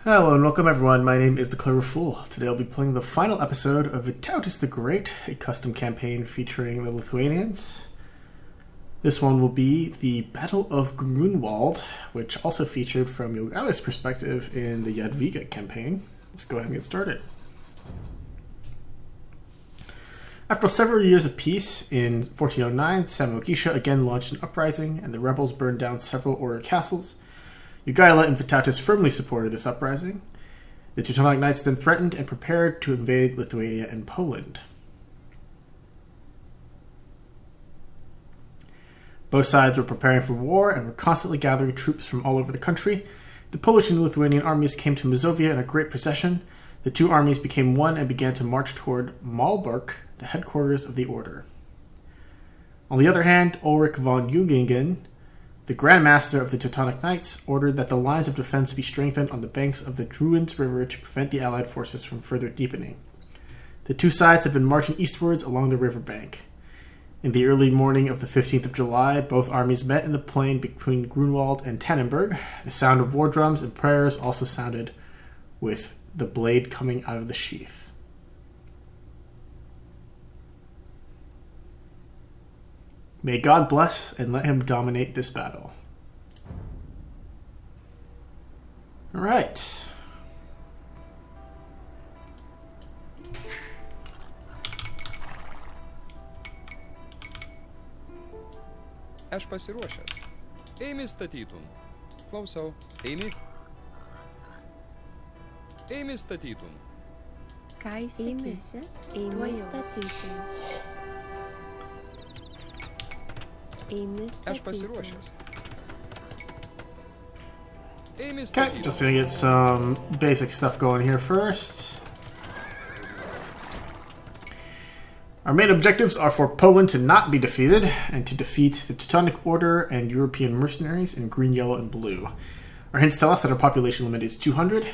Hello and welcome everyone, my name is the Clever Fool. Today I'll be playing the final episode of Vytautas the Great, a custom campaign featuring the Lithuanians. This one will be the Battle of Grunwald, which also featured from Jadwiga's perspective in the Jadwiga campaign. Let's go ahead and get started. After several years of peace, in 1409, Samogisha again launched an uprising, and the rebels burned down several order castles. Jadwiga and Vytautas firmly supported this uprising. The Teutonic Knights then threatened and prepared to invade Lithuania and Poland. Both sides were preparing for war and were constantly gathering troops from all over the country. The Polish and Lithuanian armies came to Mazovia in a great procession. The two armies became one and began to march toward Malbork, the headquarters of the order. On the other hand, Ulrich von Jungingen, the Grand Master of the Teutonic Knights, ordered that the lines of defense be strengthened on the banks of the Druins River to prevent the Allied forces from further deepening. The two sides have been marching eastwards along the river bank. In the early morning of the 15th of July, both armies met in the plain between Grunwald and Tannenberg. The sound of war drums and prayers also sounded, with the blade coming out of the sheath. May God bless and let him dominate this battle. All right. Aš pasiruošęs. Eimi statytum. Klausau. Eimi. Eimi statytum. Ką įsakysi? Eimi statytum. Aš pasiruošęs. Eimi Okay, statytum. just gonna get some basic stuff going here first. Our main objectives are for Poland to not be defeated, and to defeat the Teutonic Order and European mercenaries in green, yellow, and blue. Our hints tell us that our population limit is 200.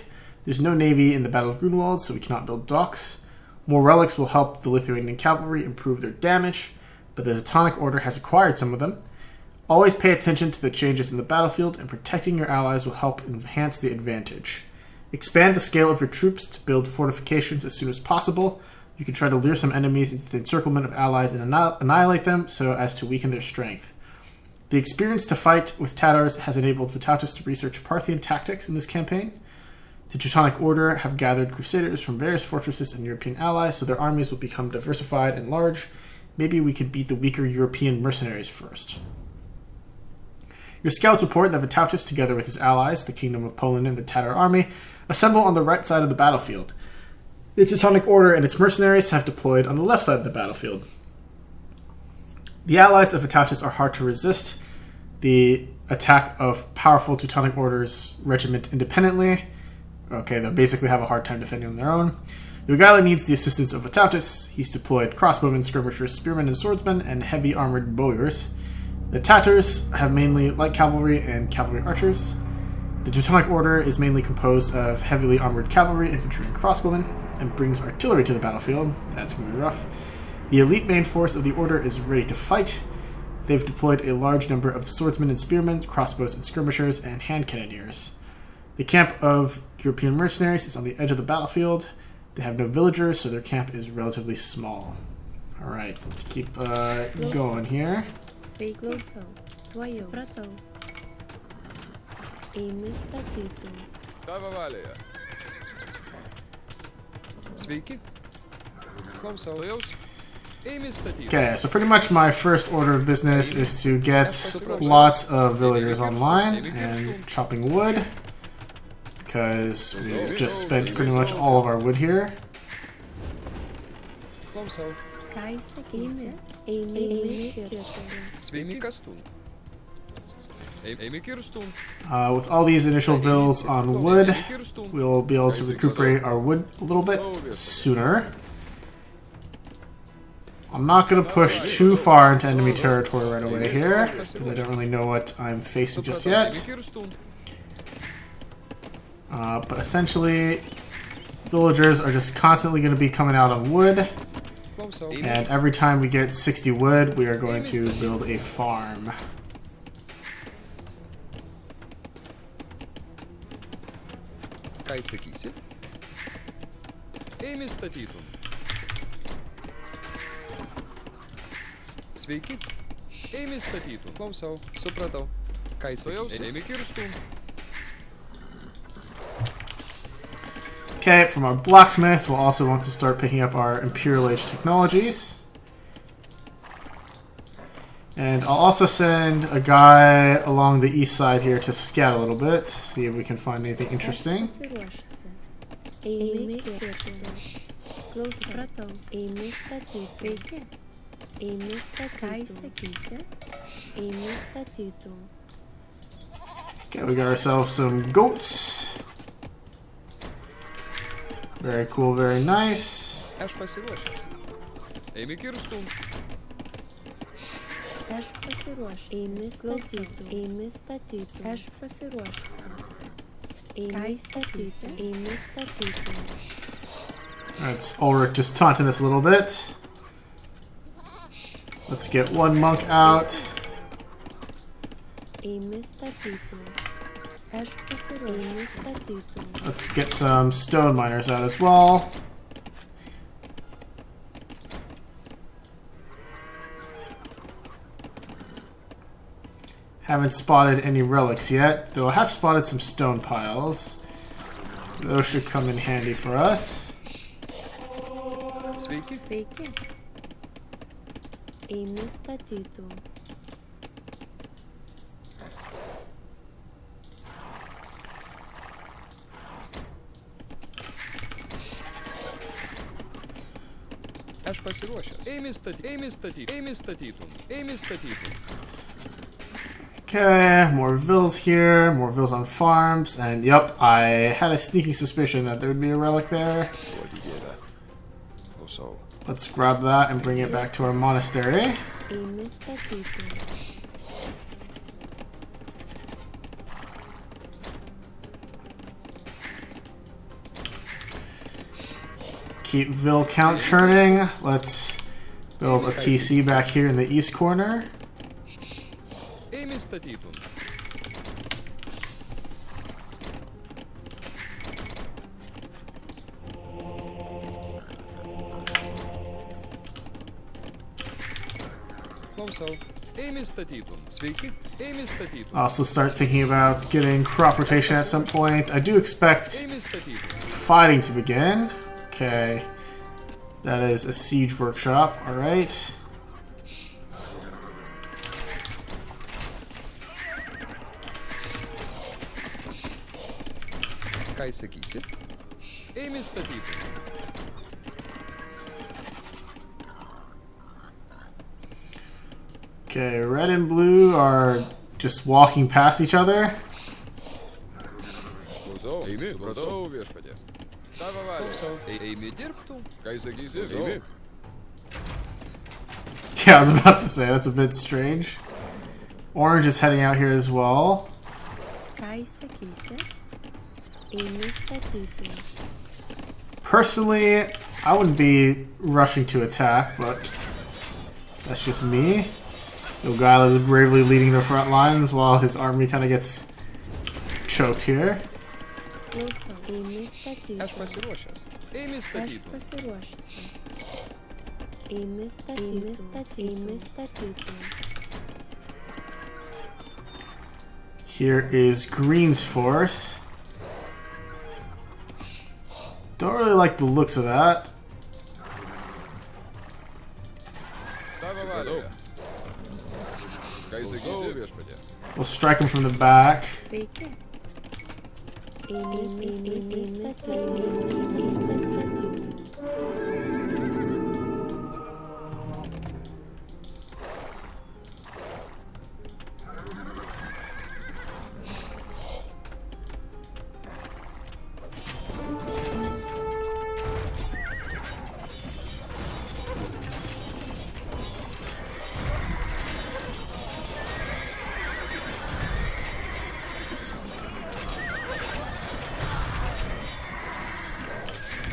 There's no navy in the Battle of Grunwald, so we cannot build docks. More relics will help the Lithuanian cavalry improve their damage, but the Teutonic Order has acquired some of them. Always pay attention to the changes in the battlefield, and protecting your allies will help enhance the advantage. Expand the scale of your troops to build fortifications as soon as possible. You can try to lure some enemies into the encirclement of allies and annihilate them so as to weaken their strength. The experience to fight with Tatars has enabled Vytautas to research Parthian tactics in this campaign. The Teutonic Order have gathered crusaders from various fortresses and European allies, so their armies will become diversified and large. Maybe we can beat the weaker European mercenaries first. Your scouts report that Vytautas, together with his allies, the Kingdom of Poland and the Tatar army, assemble on the right side of the battlefield. The Teutonic Order and its mercenaries have deployed on the left side of the battlefield. The allies of Vytautas are hard to resist. The attack of powerful Teutonic Order's regiment independently. Okay, they'll basically have a hard time defending on their own. Jadwiga needs the assistance of Vytautas. He's deployed crossbowmen, skirmishers, spearmen, and swordsmen, and heavy armored bowyers. The Tatars have mainly light cavalry and cavalry archers. The Teutonic Order is mainly composed of heavily armored cavalry, infantry, and crossbowmen, and brings artillery to the battlefield. That's going to be rough. The elite main force of the Order is ready to fight. They've deployed a large number of swordsmen and spearmen, crossbows and skirmishers, and hand cannoneers. The camp of European mercenaries is on the edge of the battlefield. They have no villagers, so their camp is relatively small. Alright, let's keep going here. Klausau. Supratau. Eimi statytum. Tavo valioje. Sveiki. Klausau. Eimi statytum. Okay, so pretty much my first order of business is to get lots of villagers online and chopping wood, because we've just spent pretty much all of our wood here. Klausau. Ką įsakysi? Eimi kirtum. Sveiki kastum. Eimi kirstum. With all these initial vills on wood, we'll be able to recuperate our wood a little bit sooner. I'm not going to push too far into enemy territory right away here, because I don't really know what I'm facing just yet. But essentially, villagers are just constantly going to be coming out on wood. And every time we get 60 wood, we are going to build a farm. Ką įsakysi? Eimi statytum. Sveiki. Eimi statytum. Klausau. Supratau. Ką įsakysi? Eimi kirstum. Okay, from our blacksmith, we'll also want to start picking up our Imperial Age technologies. And I'll also send a guy along the east side here to scout a little bit, see if we can find anything interesting. Pasiruošusi. Eimi kirsti. Klausau. Eimi statyti. Sveiki. Eimi statyti. Ką įsakysi? Eimi statytų. Okay, we got ourselves some goats. Very cool, very nice. Aš pasiruošęs. Eimi kirstum. Aš pasiruošusi. Eimi statytų. Eimi statytų. Aš pasiruošusi. Eimi statysi. Eimi statytų. That's Ulrich just taunting us a little bit. Let's get one monk out. Eimi statytų. Aš pasiruošusi. Eimi statytų. Let's get some stone miners out as well. Haven't spotted any relics yet, though I have spotted some stone piles. Those should come in handy for us. Sveiki. Sveiki. Eimi statytų. Aš pasiruošęs. Eimi statyti. Eimi statyti. Eimi statytum. Eimi statytum. Okay, more vills here, more vills on farms, and yep, I had a sneaking suspicion that there would be a relic there. Let's grab that and bring it back to our monastery. Eimi statytų. Keep Vil count churning. Let's build a TC back here in the east corner. Eimi statytum. Klausau. Eimi statytum. Sveiki. Eimi statytum. Also start thinking about getting crop rotation at some point. I do expect Eimi statytum. fighting to begin. Okay. That is a siege workshop. Alright. Ką įsakysi? Eimi statytum. Okay, red and blue are just walking past each other. Klausau. Eimi. Supratau, viešpatie. Tavo valia. Eimi dirbtum. Ką įsakysi? Eimi. Yeah, I was about to say, that's a bit strange. Orange is heading out here as well. Ką įsakysi? Eimi statytų. Personally, I wouldn't be rushing to attack, but that's just me. Jadwiga is bravely leading the front lines while his army kind of gets choked here. Klausau. Eimi statytų. Aš pasiruošęs. Eimi Aš statytum. pasiruošusi. Eimi statytų. Eimi statytų. Here is Green's force. Don't really like the looks of that. Tavo valia. Ką įsakysi, viešpatie? We'll strike him from the back. Sveiki. Eimi statytų.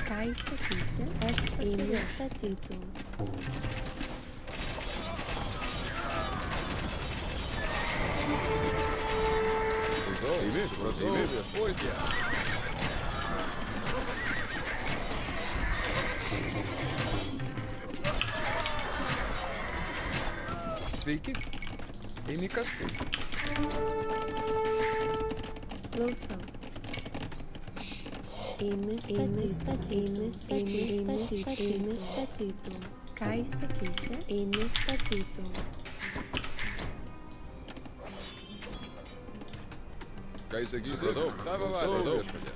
Ką įsakysi? Aš eimi statytų. Eimi. Supratau, viešpatie. Sveiki. Eimi kastu. Klausau. Eimi statytum. Ką įsakysi? Eimi statytum. Ką įsakysi? Supratau. Tavo valia, viešpatie.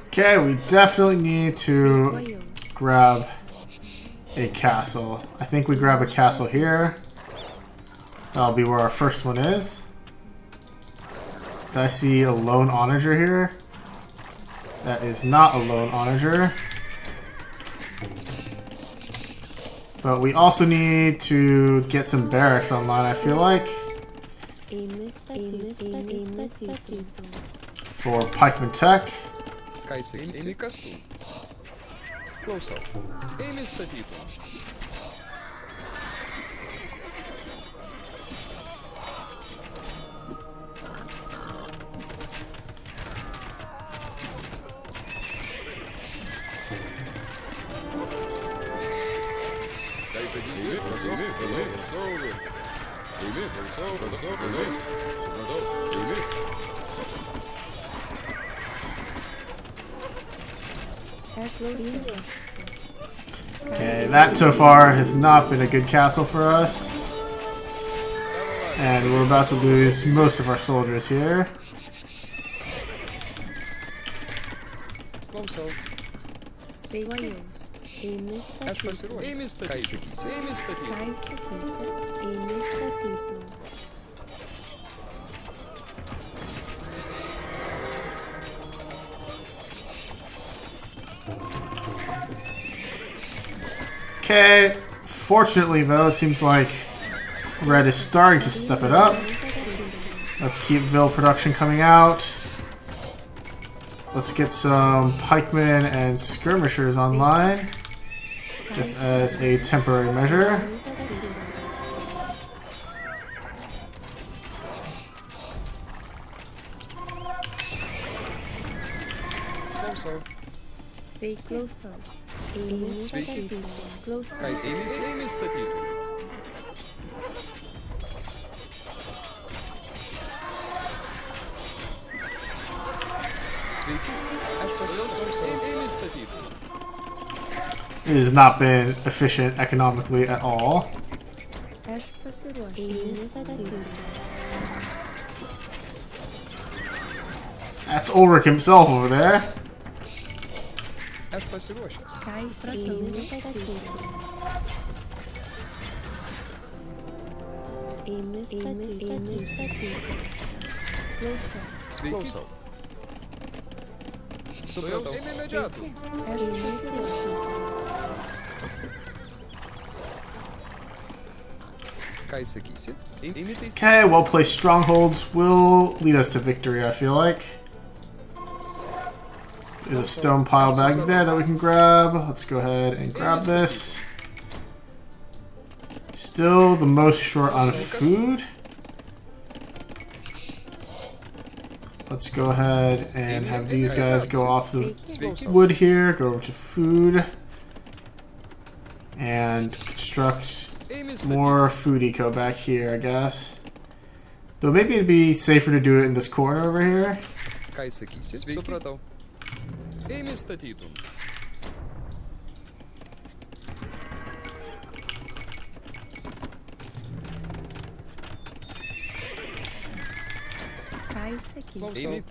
Okay, we definitely need to Vajaus. grab a castle. I think we grab a castle here. That'll be where our first one is. Do I see a lone onager here? That is not a lone onager. But we also need to get some barracks online, I feel like, Eimi statytum. for pikeman tech. Ką įsakysi? Eimi kastu. Klausau. Eimi statytum. Ką įsakysi? Eimi, klausau, klausau. Eimi, klausau, supratau. Eimi. Aš klausysiu. Okay, that so far has not been a good castle for us. And we're about to lose most of our soldiers here. Klausau. Vajaus. Eimi Aš statytum. pasiruošęs. Eimi statytum. Eimi statytum. Ką įsakysi? Eimi statytum. Okay, fortunately though, it seems like Red is starting to step it up. Let's keep Vil production coming out. Let's get some pikemen and skirmishers online, just as a temporary measure. Klausau. Sveiki. Klausau. Eimi statytum. Klausau. Ką įsakysi? Eimi statytum. Sveiki. Aš pasiruošęs. Eimi statytum. It has not been efficient economically at all. Aš pasiruošęs. Eimi statytum. That's Ulrich himself over there. Aš pasiruošęs. Ką įsakysi? Eimi statytum. Klausau. Sveiki. Klausau. Supratau. Eimi medžiatų. Aš pasiruošęs. Ką įsakysi? Eimi taisyti. Okay, well-placed strongholds will lead us to victory, I feel like. There's a stone pile back there that we can grab. Let's go ahead and grab this. Still the most short on food. Let's go ahead and have these guys go off the wood here, go over to food, and construct more food eco back here, I guess. Though maybe it'd be safer to do it in this corner over here. Ką įsakysi? Supratau. Eimi statytum. Ką įsakysi? Eimi.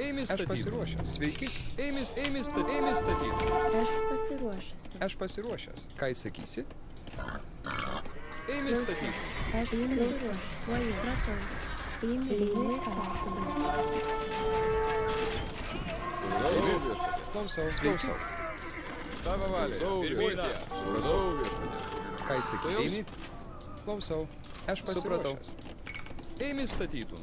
Eimi statytum. Aš pasiruošęs. Sveiki. Eimi statytum. Aš pasiruošęs. Aš pasiruošęs. Ką įsakysi? Eimi statytum. Aš pasiruošęs. Supratau. Eimi kastu. Klausau. Klausau. Tavo valia. Pirmyn. Supratau. Ką įsakysi? Eimi. Klausau. Aš pasiruošęs. Eimi statytum.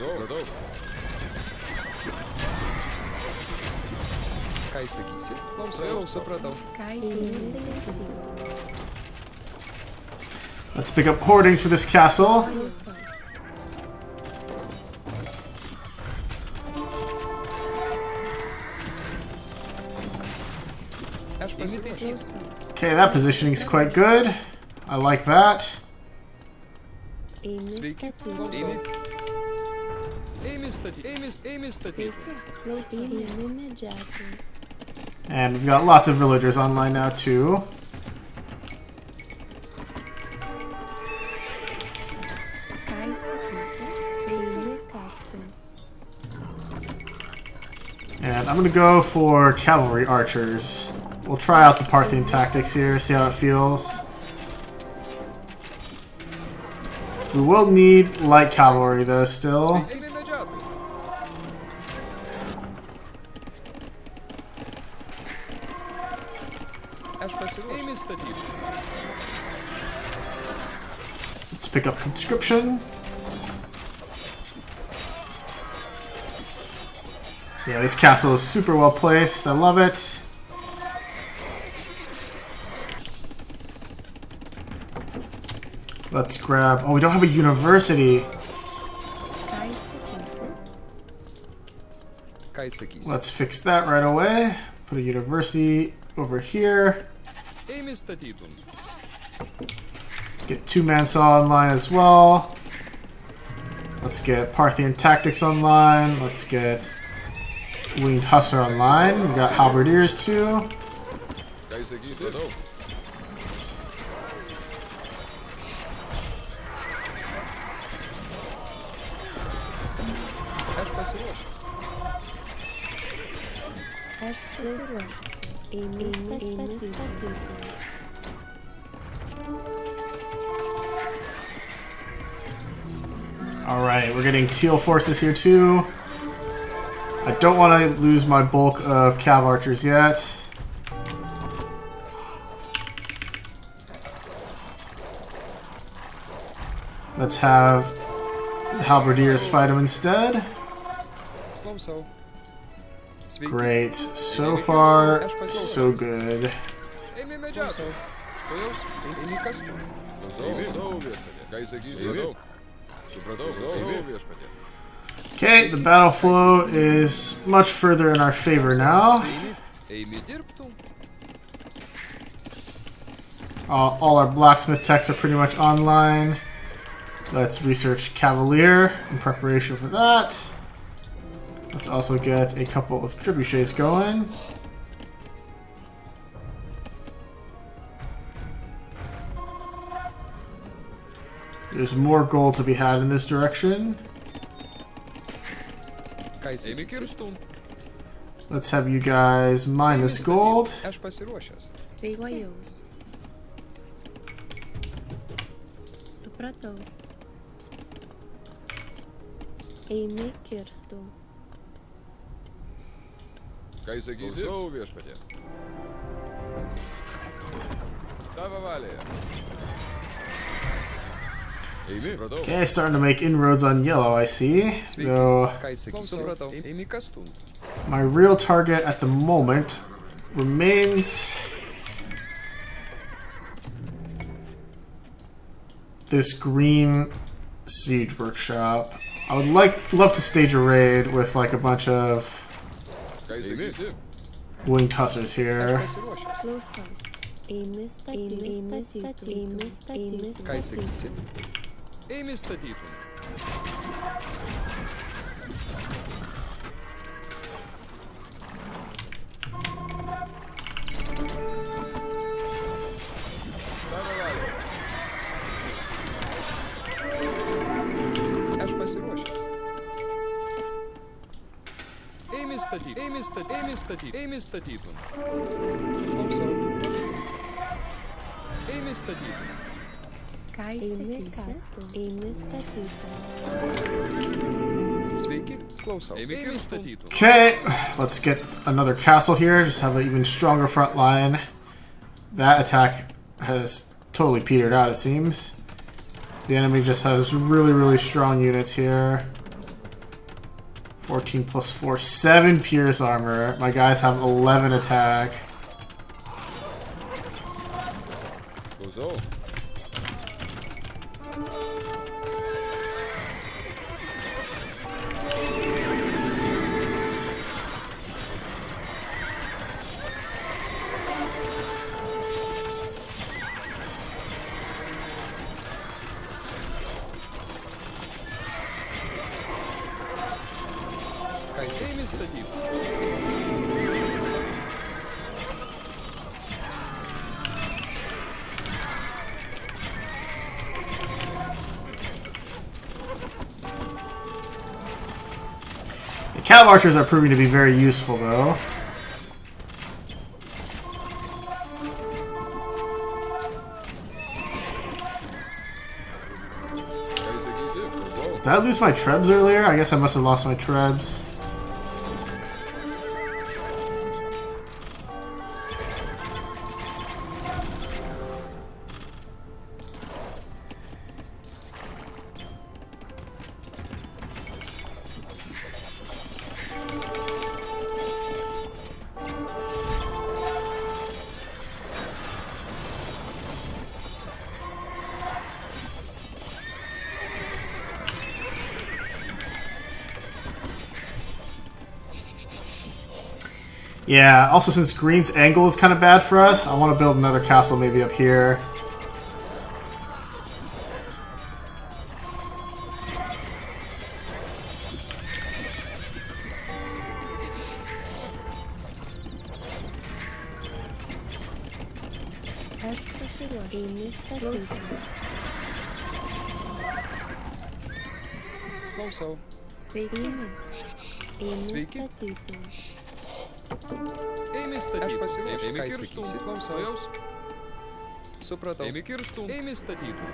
Supratau. Ką įsakysi? Klausau. Supratau. Ką įsakysi? Let's pick up hoardings for this castle. Aš pasitaisysiu. Klausau. Okay, that positioning is quite good. I like that. Eimi Sveiki. statyti. Eimi statyti. Eimi statyti. Sveiki. Klausau. Eimi medžioti. And we've got lots of villagers online now too. Ką įsakysi? Sveiki. Kastu. And I'm gonna go for cavalry archers. We'll try out the Parthian tactics here, see how it feels. We will need light cavalry though still. Eimi medžiotojai. Aš pasiruošęs. Eimi statyti. Let's pick up conscription. Yeah, this castle is super well placed. I love it. Let's grab... Oh, we don't have a university. Ką įsakysi? Ką įsakysi? Let's fix that right away. Put a university over here. Eimi statytum. Get 2-man saw online as well. Let's get Parthian tactics online. Let's get winged hussar online. We got halberdiers too. Ką įsakysi? Aš pasiruošęs. Aš pasiruošusi. Eimi statyti. Alright, we're getting teal forces here too. I don't want to lose my bulk of cav archers yet. Let's have halberdiers fight them instead. Klausau. Sveiki. Great. So far, so good. Eimi medžiotojai. Eimi kastu. Klausau viešpatie. Ką įsakysi? Supratau. Klausau viešpatie. Okay, the battle flow is much further in our favor now. Eimi dirbtum. All our blacksmith techs are pretty much online. Let's research Cavalier in preparation for that. Let's also get a couple of trebuchets going. There's more gold to be had in this direction. Ką įsakysi? Kirstum. Let's have you guys mine this gold. Aš pasiruošęs. Sveikuojaus. Supratau. Eimi kirstų. Ką įsakysi? Klausau viešpatie. Tavo valėje. Eimi. Supratau. Okay, starting to make inroads on yellow, I see. So Ką įsakysi? Supratau. Eimi kastum. my real target at the moment remains this green siege workshop. I would love to stage a raid with like a bunch of Ką įsakysi? winged hussars here. Pasiruošęs. Klausau. Eimi statyti. Ką įsakysi? Eimi statytum. Tavo valėje. Aš pasiruošęs. Eimi statyti. Eimi statyti. Eimi statyti. Eimi statytum. Klausau. Eimi statytum. Ką įsakysi? Eimi statyti. Sveiki, klausau. Eimi statytum. Okay, let's get another castle here. Just have an even stronger front line. That attack has totally petered out, it seems. The enemy just has really, really strong units here. 14 plus 4, 7 pierce armor. My guys have 11 attack. Klausau. Ей статів. The cav archers are proving to be very useful, though. Did I lose my trebs earlier? I guess I must have lost my trebs. Yeah, also since green's angle is kind of bad for us, I want to build another castle maybe up here. Klausau. Sveiki. Sveiki. Ėmė statyti. Aš pasiruošiu. Ėmė kirstų. Klausaus. Supratau. Ėmė kirstų. Ėmė statyti.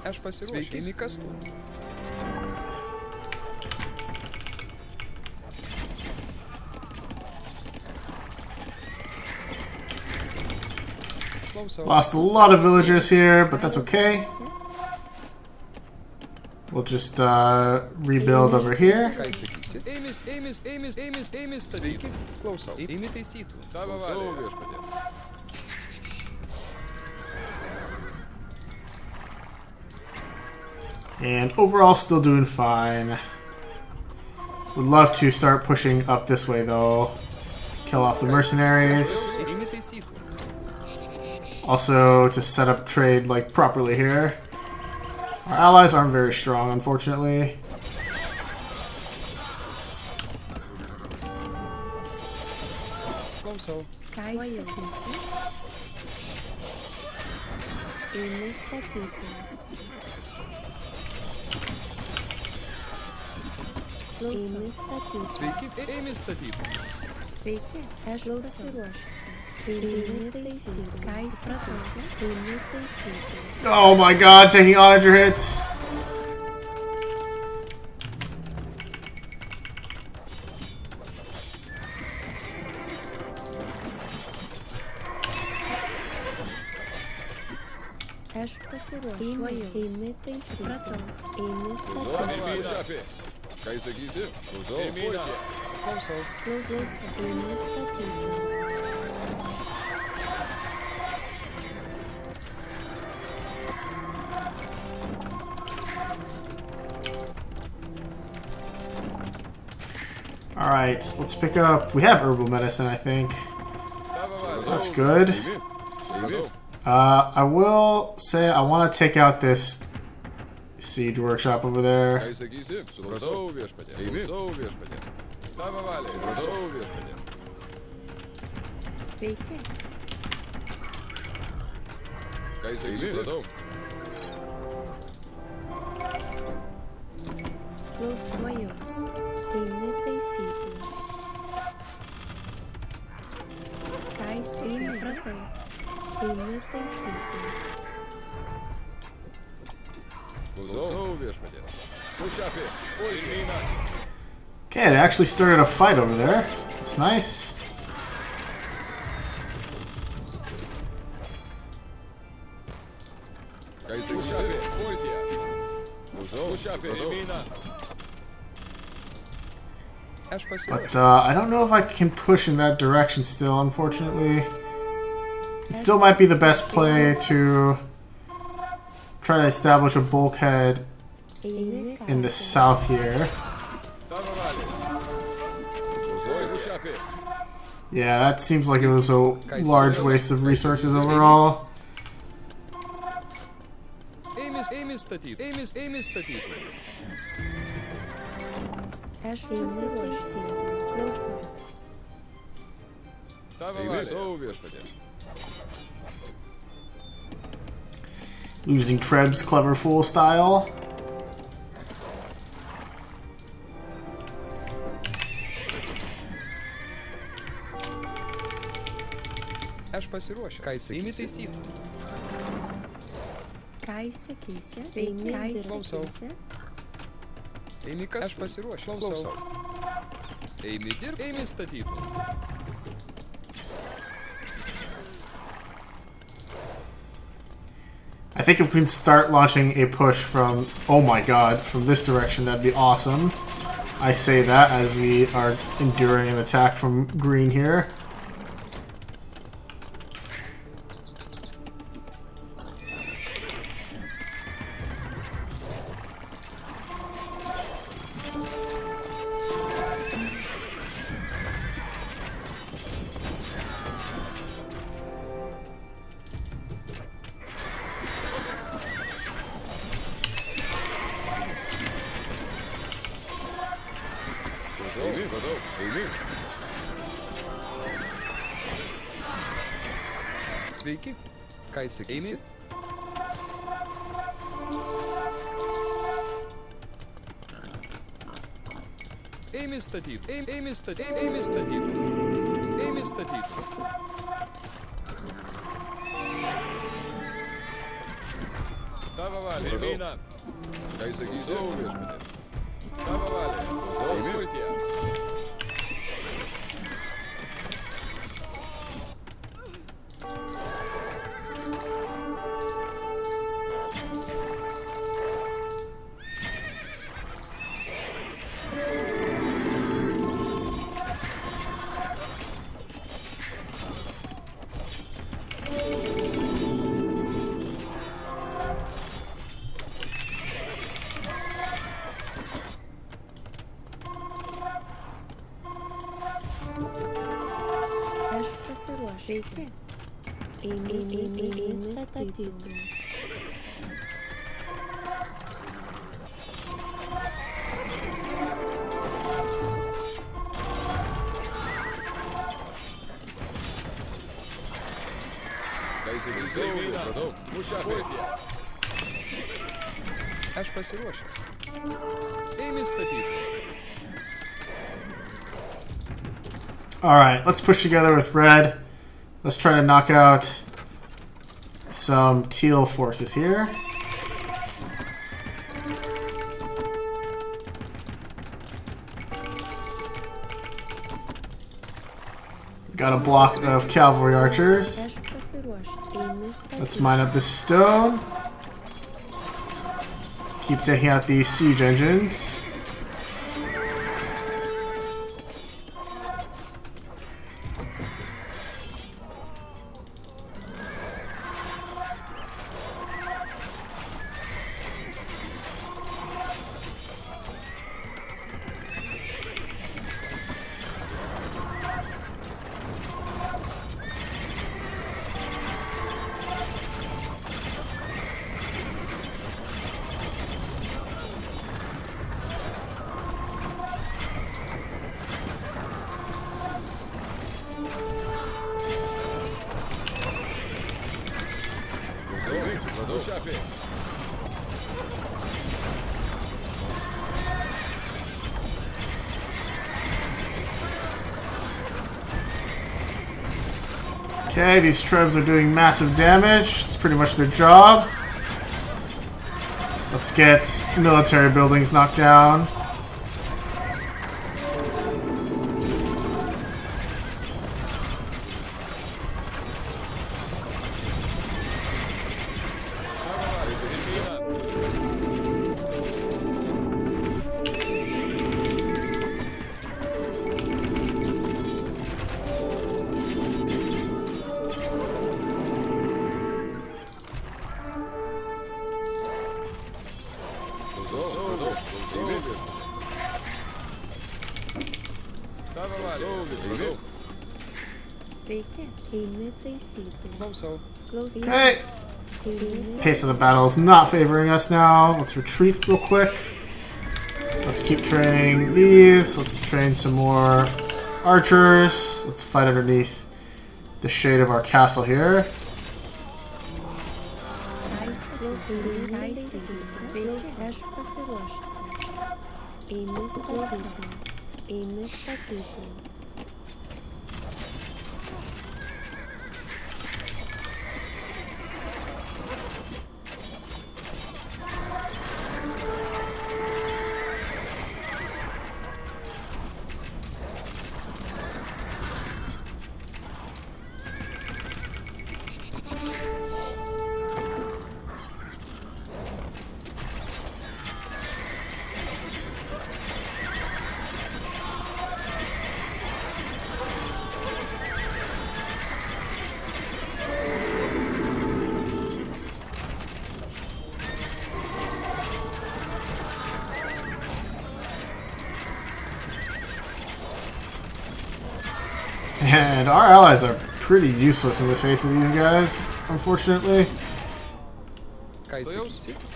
Aš pasiruošiu. Ėmė kastų. Lost a lot of villagers here, but that's okay. We'll just rebuild over here. And overall still doing fine. Would love to start pushing up this way though. Kill off the mercenaries. Also to set up trade like properly here. Our allies aren't very strong, unfortunately. Oh my god, taking onager hits. Alright, let's pick up... We have herbal medicine, I think. That's good. I will say I want to take out this siege workshop over there. Okay, they actually started a fight over there. That's nice. But I don't know if I can push in that direction still, unfortunately. It still might be the best play to try to establish a bulkhead in the south here. Yeah, that seems like it was a large waste of resources overall. Aš pasiruošusi. Klausau. Tavo valia. Viešpatie. Using Treb's clever fool style. Aš pasiruošęs. Ką jis imi taisyti? Ką įsakysi? Sveiki, ką įsakysi? Eimi kas? Aš pasiruošęs. Klausau. Eimi dirbti, eimi statyti. I think if we can start launching a push from, oh my god, from this direction, that'd be awesome. I say that as we are enduring an attack from green here. Sveiki. Ką įsakysi? Eimi statyti. Eimi statyti. Eimi statyti. Eimi statyti. Tavo valia. Eina. Ką įsakysi? Viešpatie. Tavo valia. Eimi tie. Sveiki. Eimi statyti. Aš pasiruošęs. Eimi statyti. Alright, let's push together with red. Let's try to knock out some teal forces here. Got a block of cavalry archers. Let's mine up this stone. Keep taking out these siege engines. Okay, these Trebs are doing massive damage. It's pretty much their job. Let's get military buildings knocked down. Sveiki, eimi taisyti. Klausau. Okay. Pace of the battle is not favoring us now. Let's retreat real quick. Let's let's keep training these. Let's train some more archers. Let's fight underneath the shade of our castle here. And our allies are pretty useless in the face of these guys, unfortunately.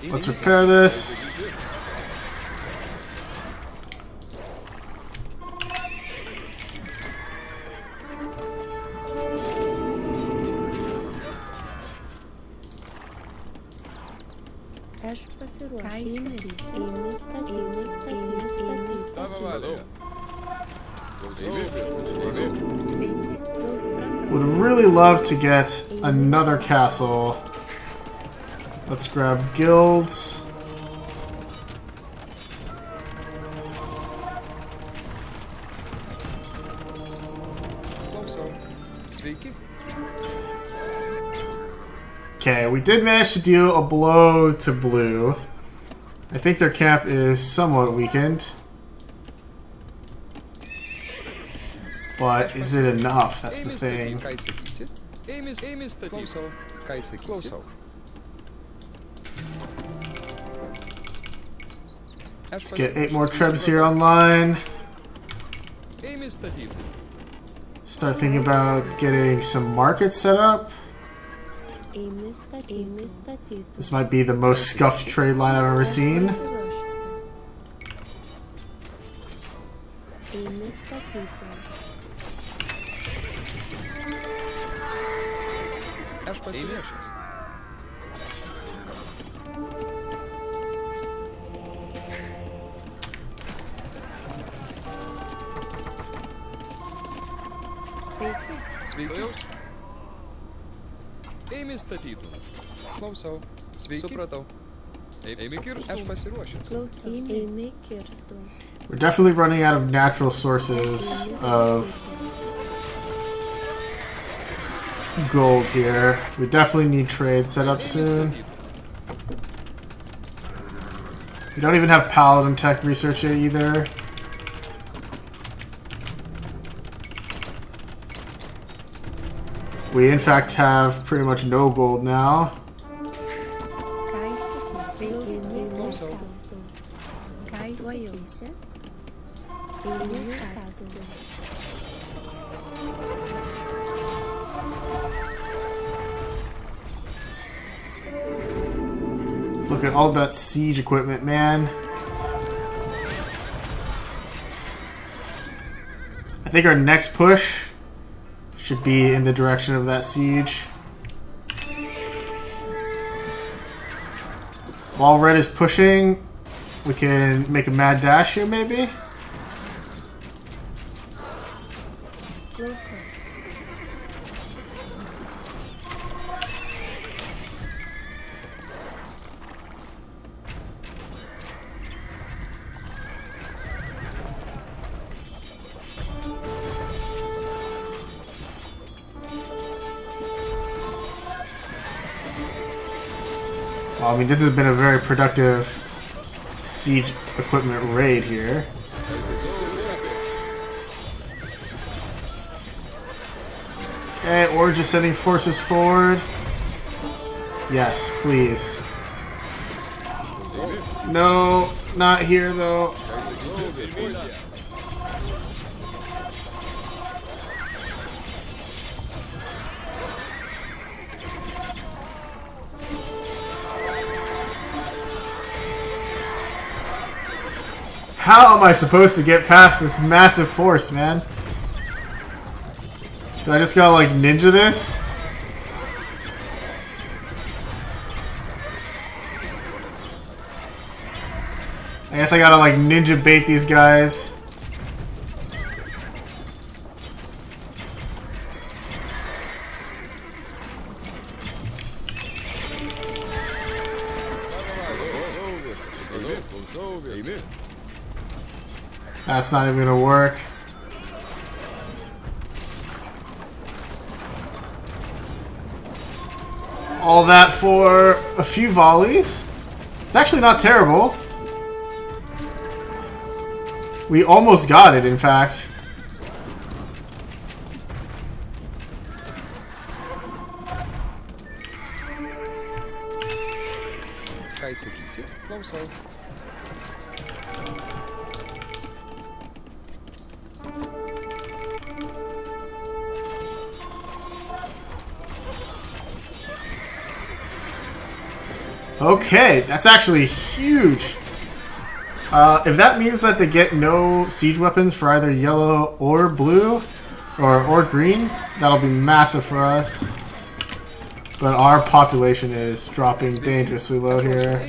Let's repair this. Would really love to get another castle. Let's grab guilds. Okay, we did manage to deal a blow to blue. I think their camp is somewhat weakened. But is it enough? That's the thing. Let's get 8 more trebs here online. Start thinking about getting some markets set up. This might be the most scuffed trade line I've ever seen. We're definitely running out of natural sources of gold here. We definitely need trade set up soon. We don't even have paladin tech research yet either. We in fact have pretty much no gold now. Look at all that siege equipment, man. I think our next push should be in the direction of that siege. While red is pushing, we can make a mad dash here, maybe? Closer. Well, I mean, this has been a very productive siege equipment raid here. Okay, or just sending forces forward. Yes, please. No, not here though. How am I supposed to get past this massive force, man? Do I just gotta like ninja this? I guess I gotta like ninja bait these guys. That's not even gonna work. All that for a few volleys. It's actually not terrible. We almost got it, in fact. Okay, that's actually huge. If that means that they get no siege weapons for either yellow or blue, or green, that'll be massive for us. But our population is dropping dangerously low here.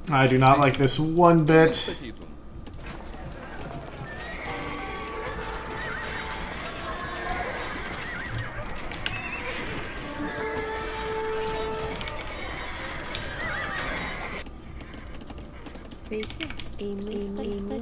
I do not like this one bit. Sveiki, eimi statytų.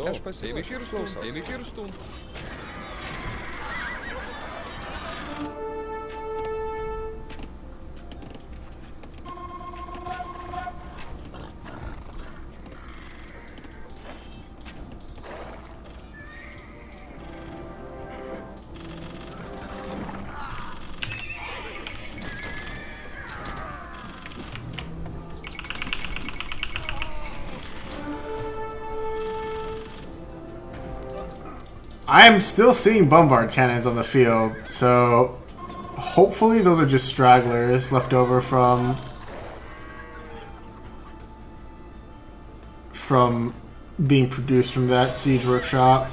Aš pasiruošęs. Aš pasiruošęs. Eimi kirstum. I am still seeing bombard cannons on the field, so hopefully those are just stragglers left over from being produced from that siege workshop.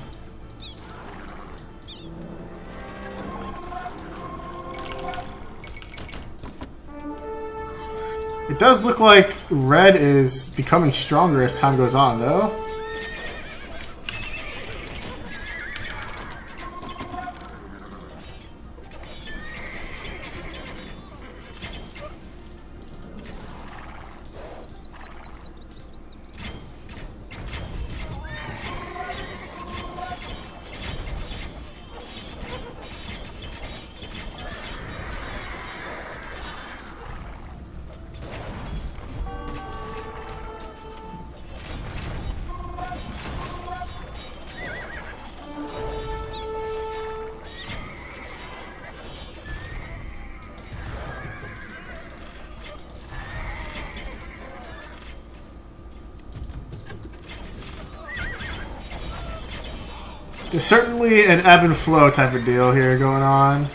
It does look like red is becoming stronger as time goes on, though. There's certainly an ebb and flow type of deal here going on.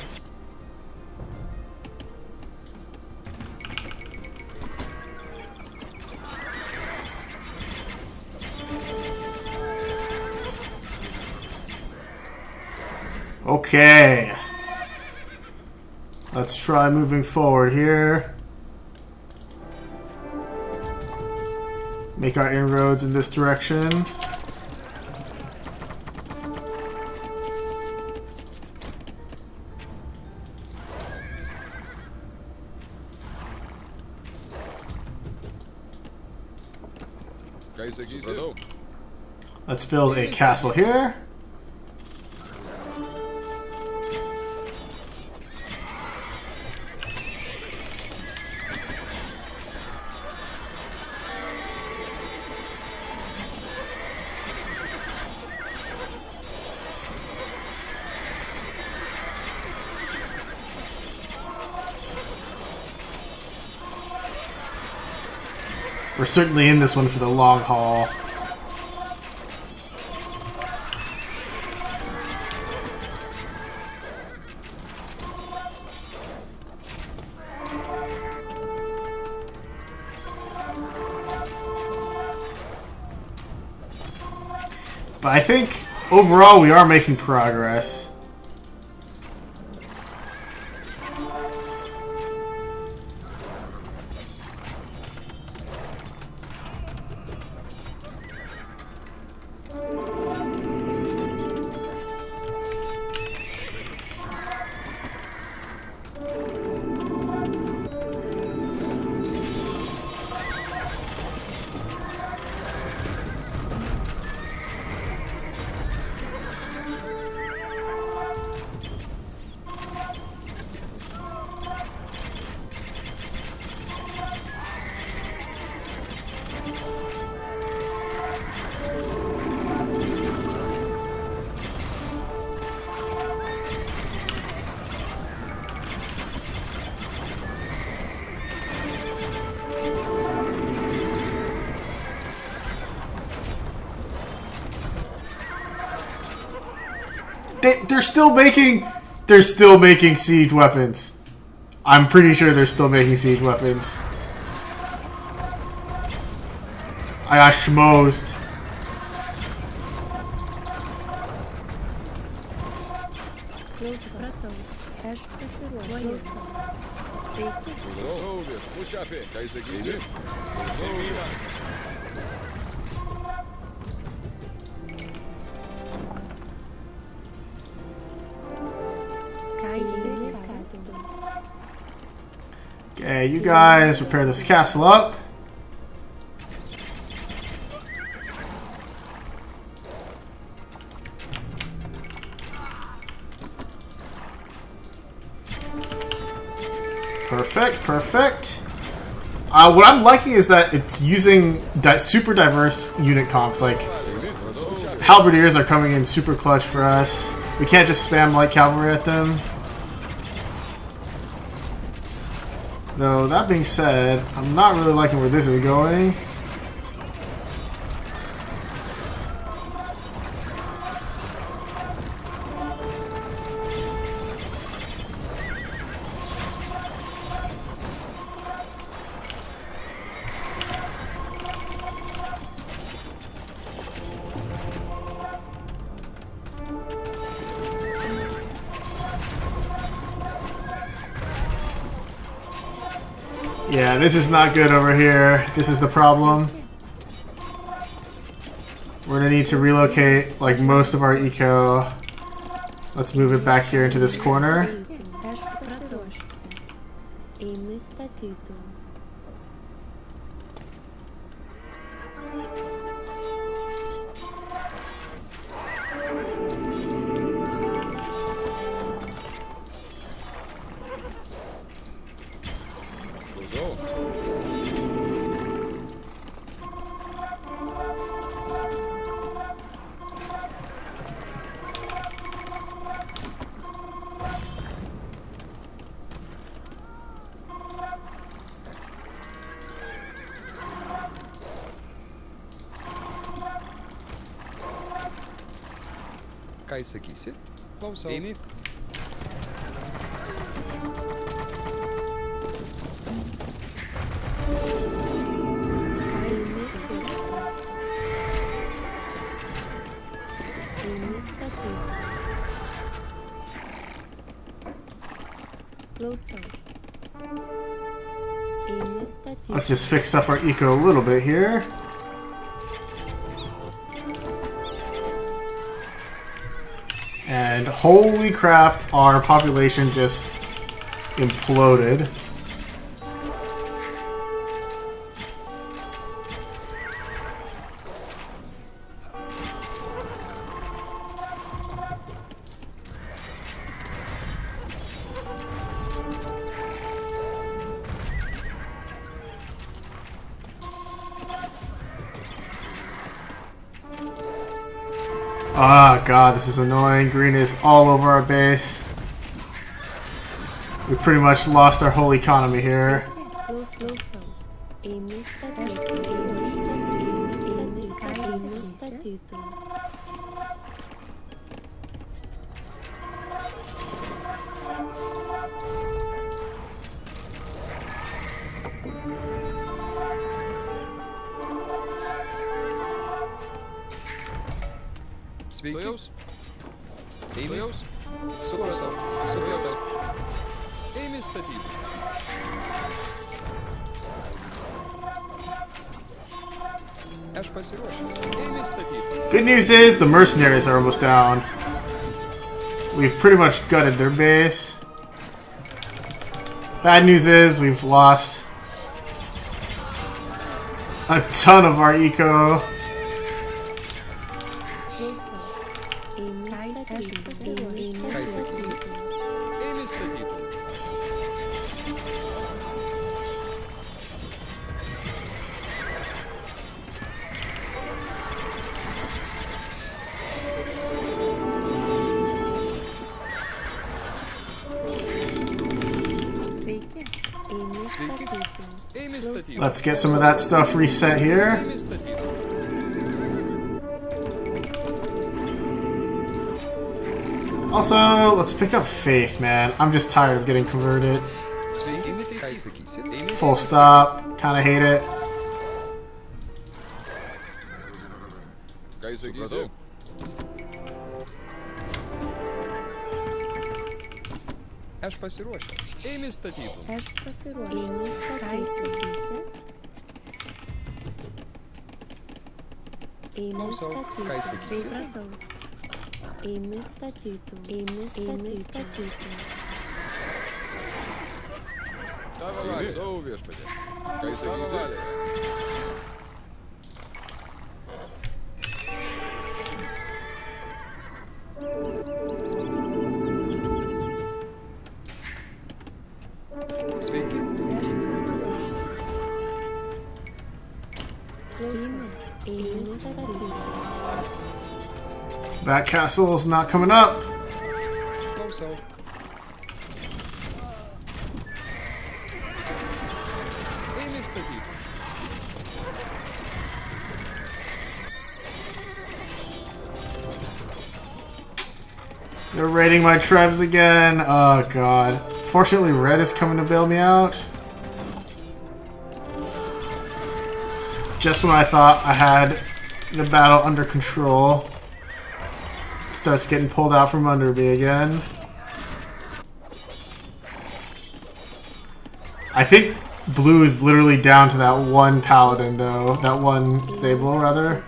Okay. Let's try moving forward here. Make our inroads in this direction. Let's build a castle here. We're certainly in this one for the long haul. But I think overall we are making progress. They're still making siege weapons. I'm pretty sure they're still making siege weapons. I got schmozed. Okay, you guys repair this castle up. Perfect, perfect. What I'm liking is that it's using super diverse unit comps. Like, halberdiers are coming in super clutch for us. We can't just spam light cavalry at them. Though, that being said, I'm not really liking where this is going. Yeah, this is not good over here. This is the problem. We're gonna need to relocate like most of our eco. Let's move it back here into this corner. Ką įsakysi? Klausau. Eimi. Let's just fix up our eco a little bit here. And holy crap, our population just imploded. Ah, God, this is annoying. Green is all over our base. We've pretty much lost our whole economy here. statytum. Sveiki. Eimiaus. Supratau. Supratau. Eimi statyti. Aš pasiruošęs. Eimi statyti. Good news is the mercenaries are almost down. We've pretty much gutted their base. Bad news is we've lost a ton of our eco. Eimi statyti. Eimi statyti. Let's get some of that stuff reset here. Eimi statyti. Also, let's pick up faith, man. I'm just tired of getting converted. Sveiki. Ką sakysi? Eimi. Full stop. Kinda hate it. Ką sakysi? Aš pasiruošęs. Eimi statyti. Aš pasiruošęs. Ką sakysi? Eimi Ką sakysi? Supratau. Eimi statytum. Eimi statytum. Savo viešpatė. Ką sakysi? Sveiki. Aš pasiruošęs. Klausau. Eimi statytum. That castle is not coming up. Klausau. Eimi statyti. They're raiding my tribes again. Oh god. Fortunately, red is coming to bail me out. Just when I thought I had the battle under control, starts getting pulled out from under me again. I think blue is literally down to that one paladin, though. That one stable, rather.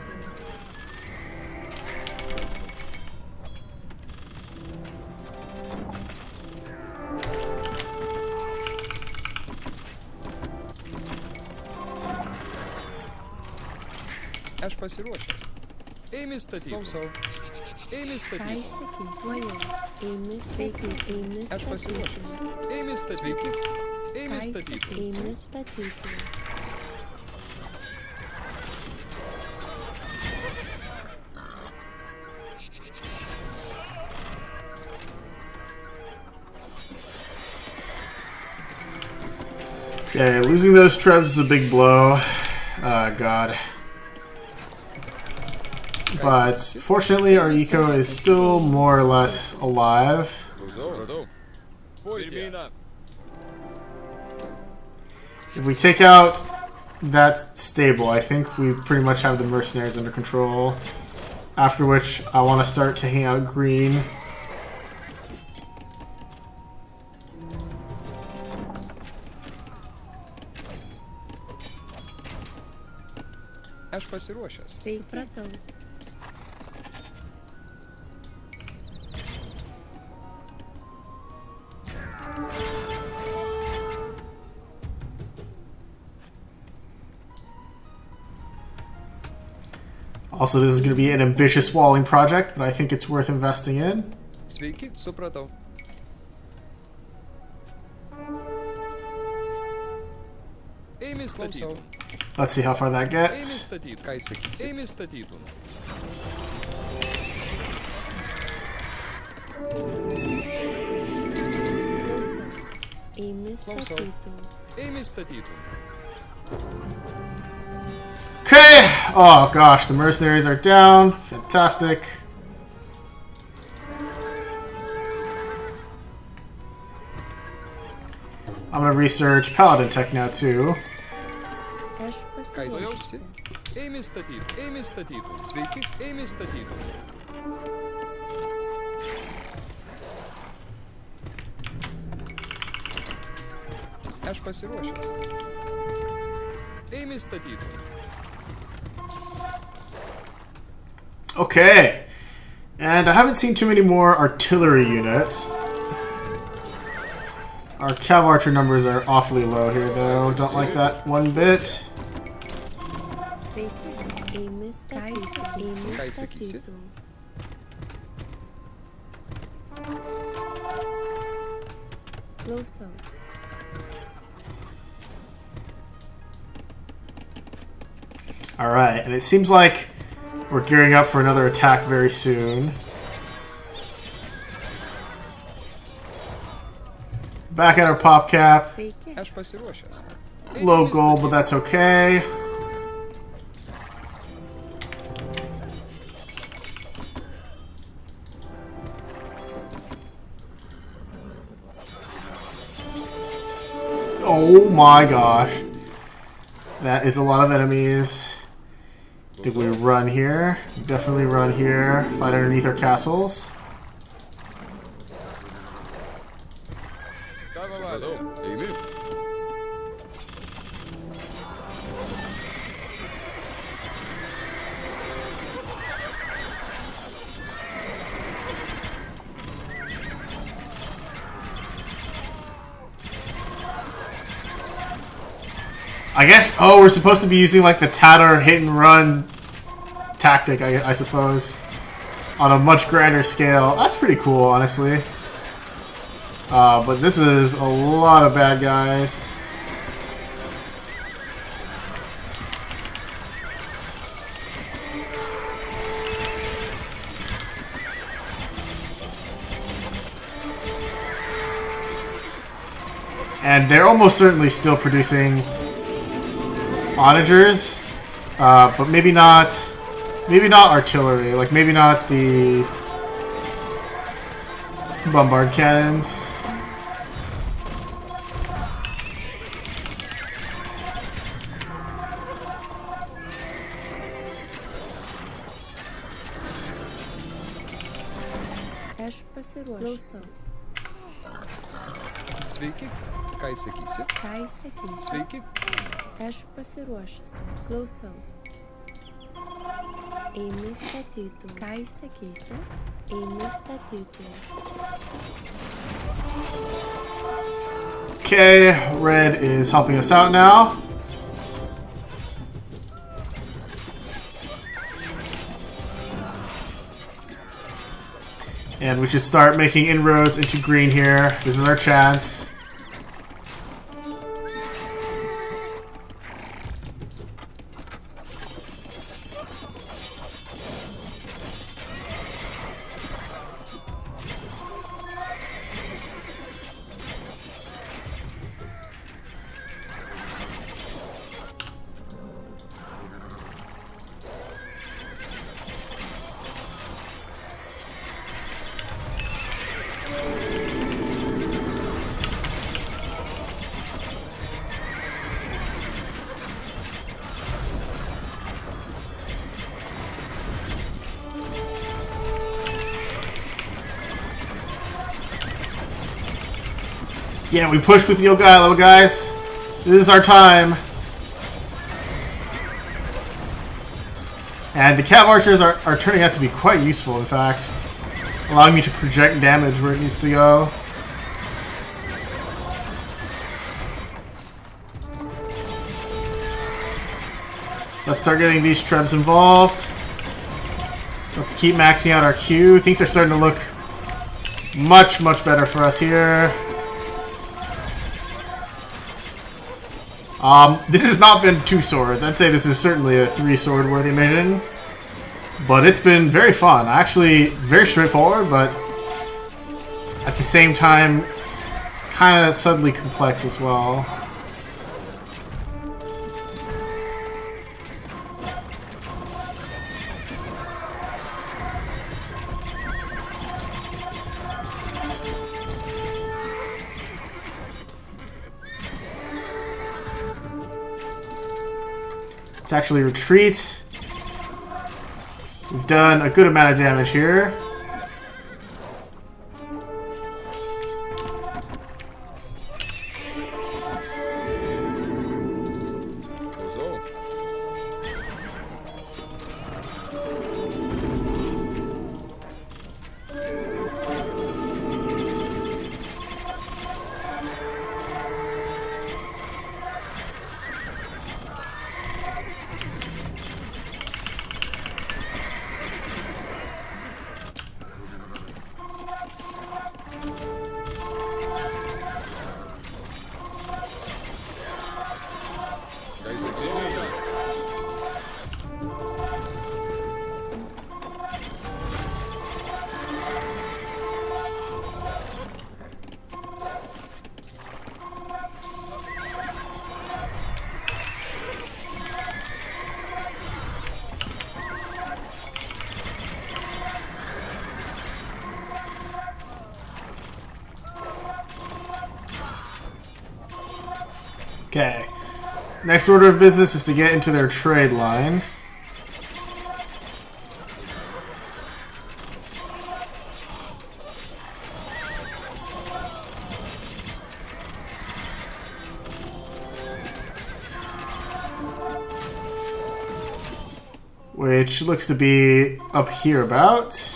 Aš pasiruošęs. Eimi statyti. Klausau. Eimi Ką statyti. sakysi? Tuojaus. Eimi sveiki. Eimi Aš pasiruošęs. statytum. Eimi statyti. Eimi Ką statyti. sakysi? Eimi statytum. Okay, losing those trebs is a big blow. God. But fortunately, our eco is still more or less alive. If we take out that stable, I think we pretty much have the mercenaries under control. After which, I want to start taking out green. Aš pasiruošęs. Supratau. Also, this is going to be an ambitious walling project, but I think it's worth investing in. Sveiki, supratau. Eimi statyti. Let's see how far that Eimi gets. statyti. Ką sakysi? Eimi statyti. Klausau. Eimi statytum. Eimi statyti. Okay, Oh gosh, the mercenaries are down. Fantastic. I'm gonna research paladin tech now too. Aš pasiruošusi. Eimi statytų. Eimi statytų. Sveiki. Eimi statytų. Aš pasiruošęs. Eimi statytų. Okay. And I haven't seen too many more artillery units. Our cav archer numbers are awfully low here though. Don't like that one bit. Sveiki. Eimi statytų. Eimi statytų. Klausau. Alright, and it seems like we're gearing up for another attack very soon. Back at our pop cap. Sveiki. Aš pasiruošęs. Low goal, but that's okay. Oh my gosh. That is a lot of enemies. Did we run here? Definitely run here. Fight underneath our castles. Eimi. I guess, oh, we're supposed to be using like the Tatter hit and run tactic, I suppose, on a much grander scale. That's pretty cool, honestly. But this is a lot of bad guys. And they're almost certainly still producing onagers, but maybe not artillery, like maybe not the bombard cannons. Aš pasiruošusi. Sveiki. Ką įsakysi? Ką įsakysi? Sveiki. Aš pasiruošusi. Klausau. Eimi statytų. Ką įsakysi? Eimi statytų. Okay, red is helping us out now. And we should start making inroads into green here. This is our chance. Yeah, we pushed with Yogailo, guys. This is our time. And the cav archers are turning out to be quite useful, in fact. Allowing me to project damage where it needs to go. Let's start getting these trebs involved. Let's keep maxing out our Q. Things are starting to look much, much better for us here. This has not been 2 swords. I'd say this is certainly a 3 sword worthy mission. But it's been very fun. Actually, very straightforward, but at the same time, kind of subtly complex as well. Let's actually retreat. We've done a good amount of damage here. Okay. Next order of business is to get into their trade line. Which looks to be up here about.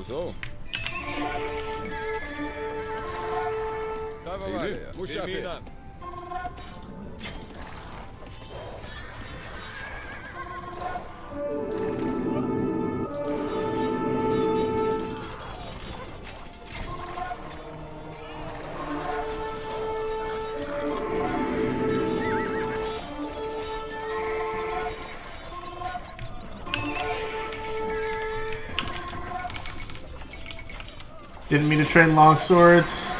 So. Давай, Мушафи. Didn't mean to train longswords.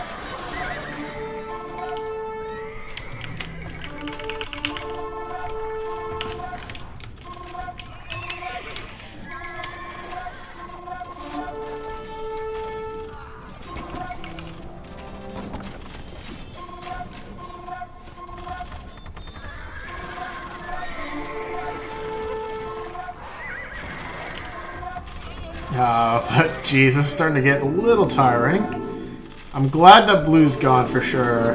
But geez, this is starting to get a little tiring. I'm glad that blue's gone for sure.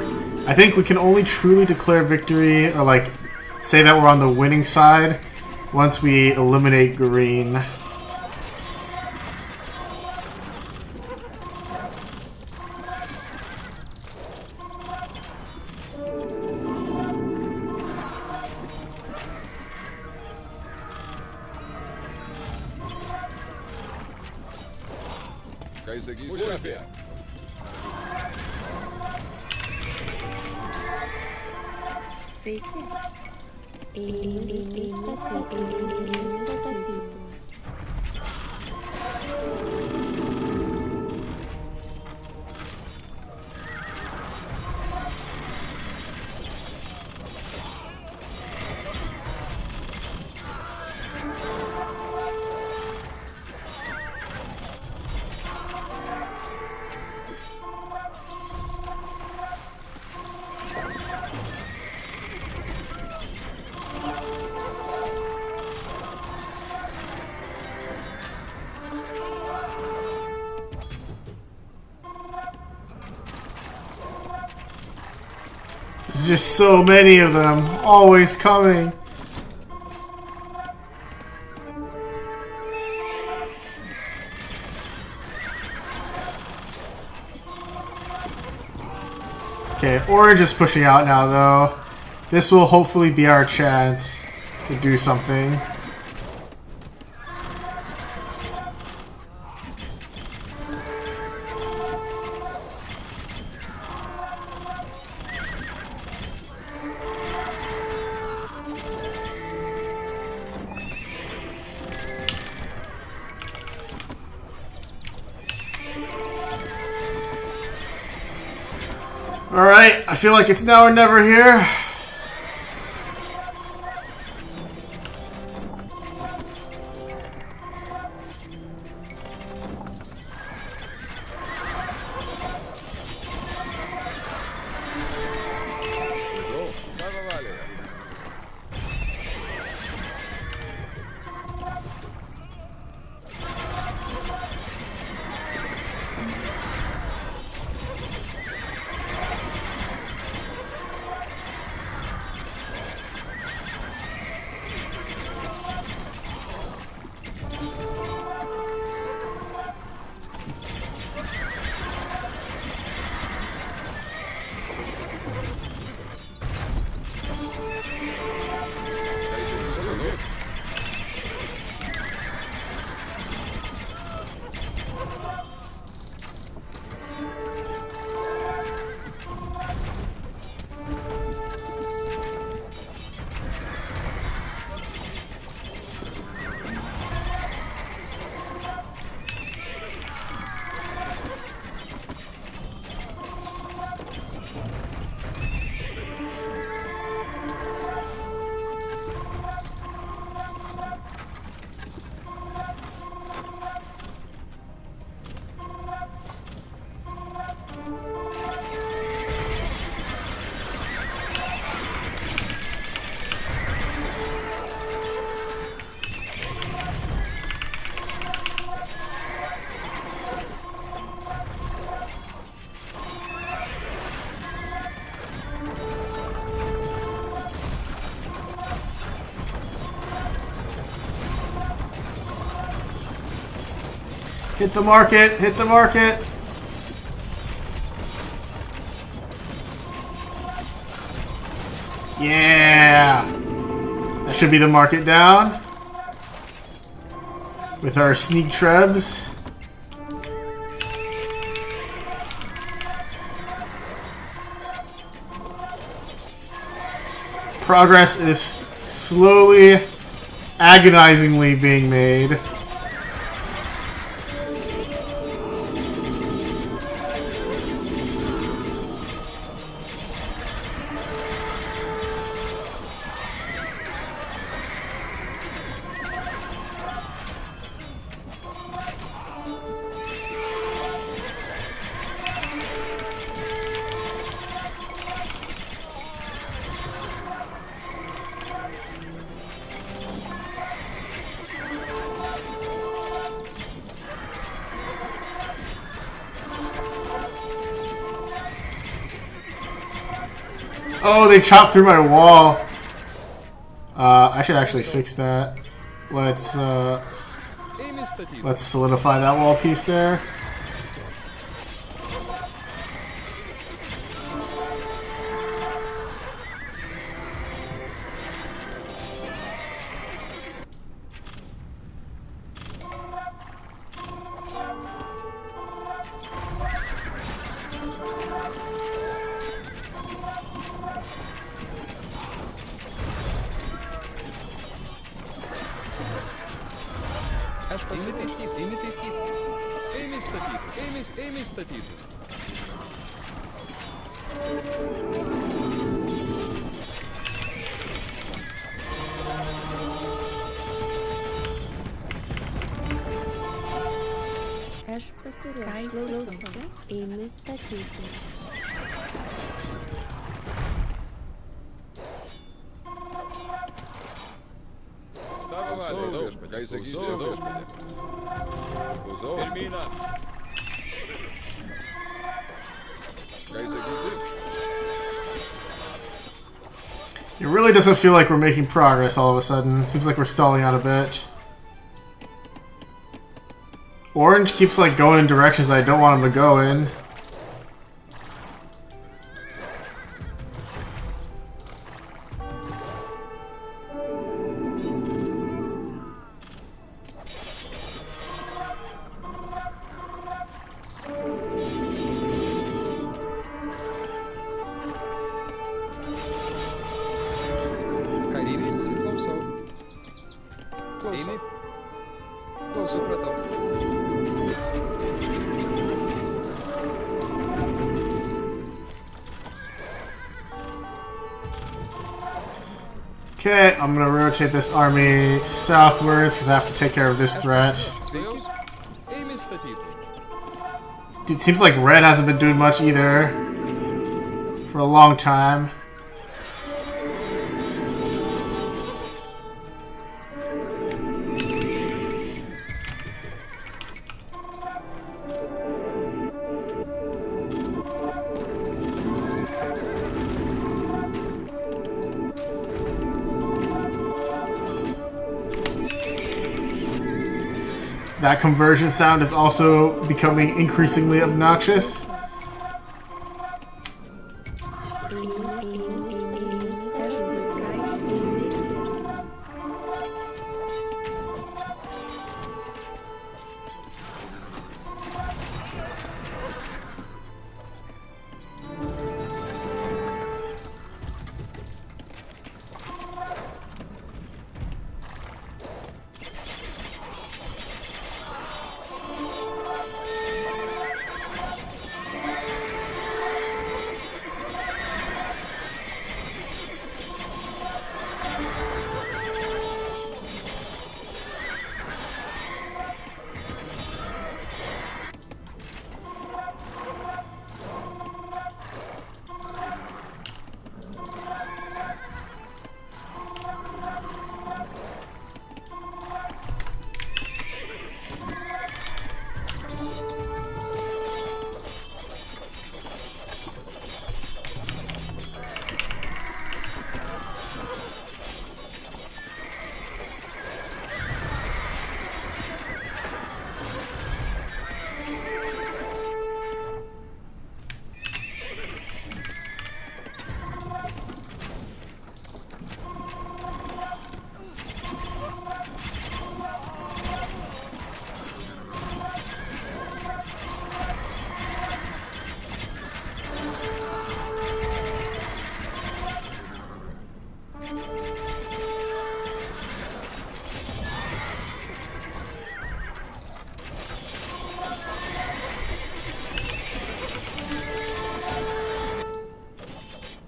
I think we can only truly declare victory, or like, say that we're on the winning side, once we eliminate green. Sveiki. Eilės statytų. There's just so many of them, always coming. Okay, orange is pushing out now, though. This will hopefully be our chance to do something. Alright, I feel like it's now or never here. Hit the market, hit the market. Yeah. That should be the market down. With our sneak trebs. Progress is slowly, agonizingly being made. Oh, they chopped through my wall. I should actually fix that. Let's solidify that wall piece there. Aš pasiruošusi ėmė statyti. It really doesn't feel like we're making progress all of a sudden. Seems like we're stalling out a bit. Orange keeps like going in directions that I don't want him to go in. Okay, I'm gonna rotate this army southwards because I have to take care of this threat. Dude, it seems like red hasn't been doing much either for a long time. That conversion sound is also becoming increasingly obnoxious.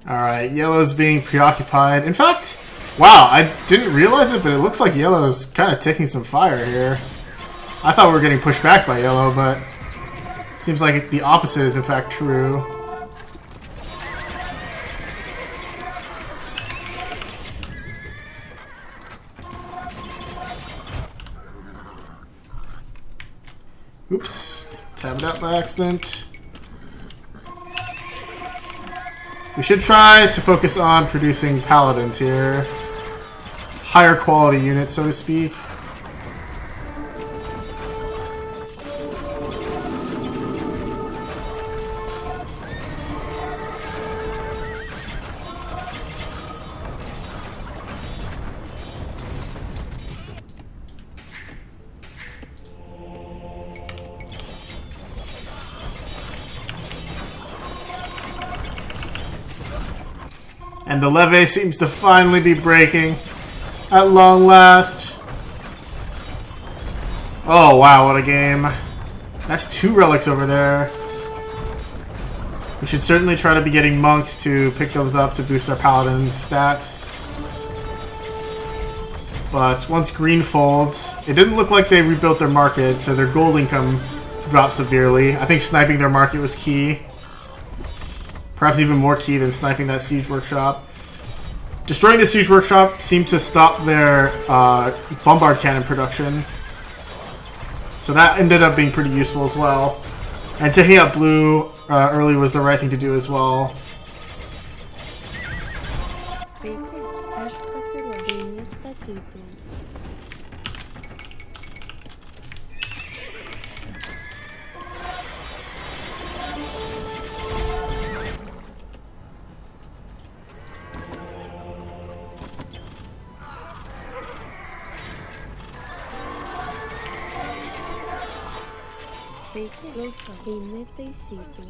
Alright, yellow's being preoccupied. In fact, wow, I didn't realize it, but it looks like yellow's kind of taking some fire here. I thought we were getting pushed back by yellow, but seems like the opposite is in fact true. Oops, tab it out by accident. We should try to focus on producing paladins here. Higher quality units, so to speak. And the levee seems to finally be breaking at long last. Oh wow, what a game. That's 2 relics over there. We should certainly try to be getting monks to pick those up to boost our paladin stats. But once green folds, it didn't look like they rebuilt their market, so their gold income dropped severely. I think sniping their market was key. Perhaps even more key than sniping that siege workshop. Destroying the siege workshop seemed to stop their bombard cannon production. So that ended up being pretty useful as well. And taking out blue early was the right thing to do as well. Sveiki, Sveiki, klausau. Eini taisyti.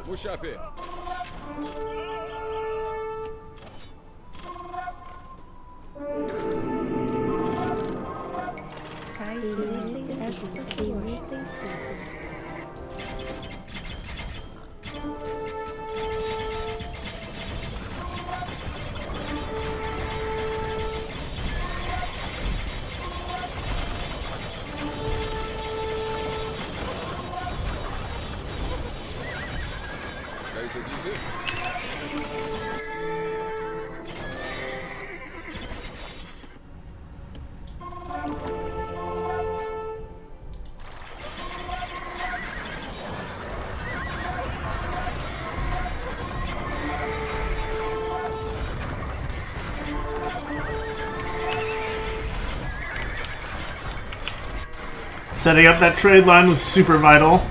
Puxa-pe. Isso dizer. Setting up that trade line was super vital.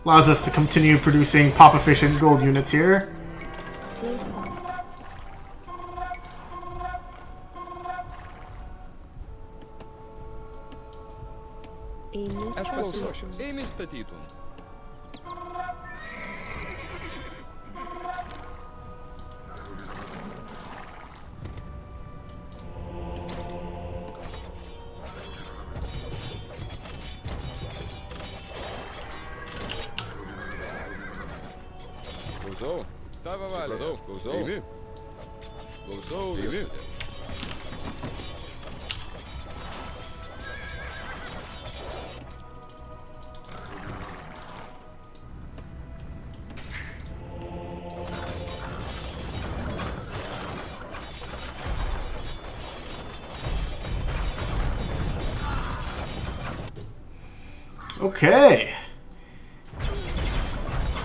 Allows us to continue producing pop-efficient gold units here. Klausau. Tava valė. Klausau. Eimi. Klausau. Eimi. Okay.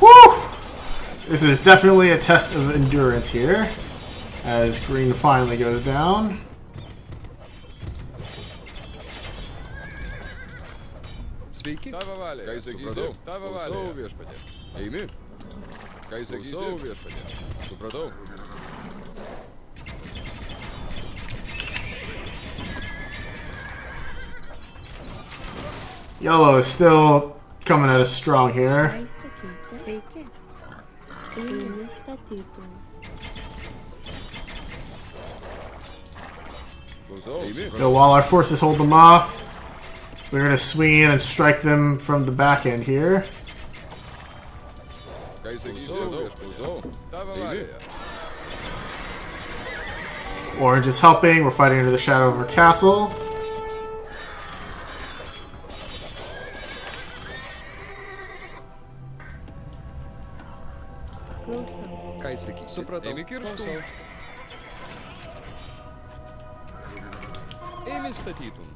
Woo! This is definitely a test of endurance here, as green finally goes down. Sveiki. Tavo valia. Ką sakysi? Tavo valia. Viešpatie. Eimi. Ką sakysi? Viešpatie. Supratau. Yellow is still coming at us strong here. So while our forces hold them off, we're going to swing in and strike them from the back end here. Orange is helping. We're fighting under the shadow of our castle. Supratau. Ėmė kirstų. Ėmė statytum.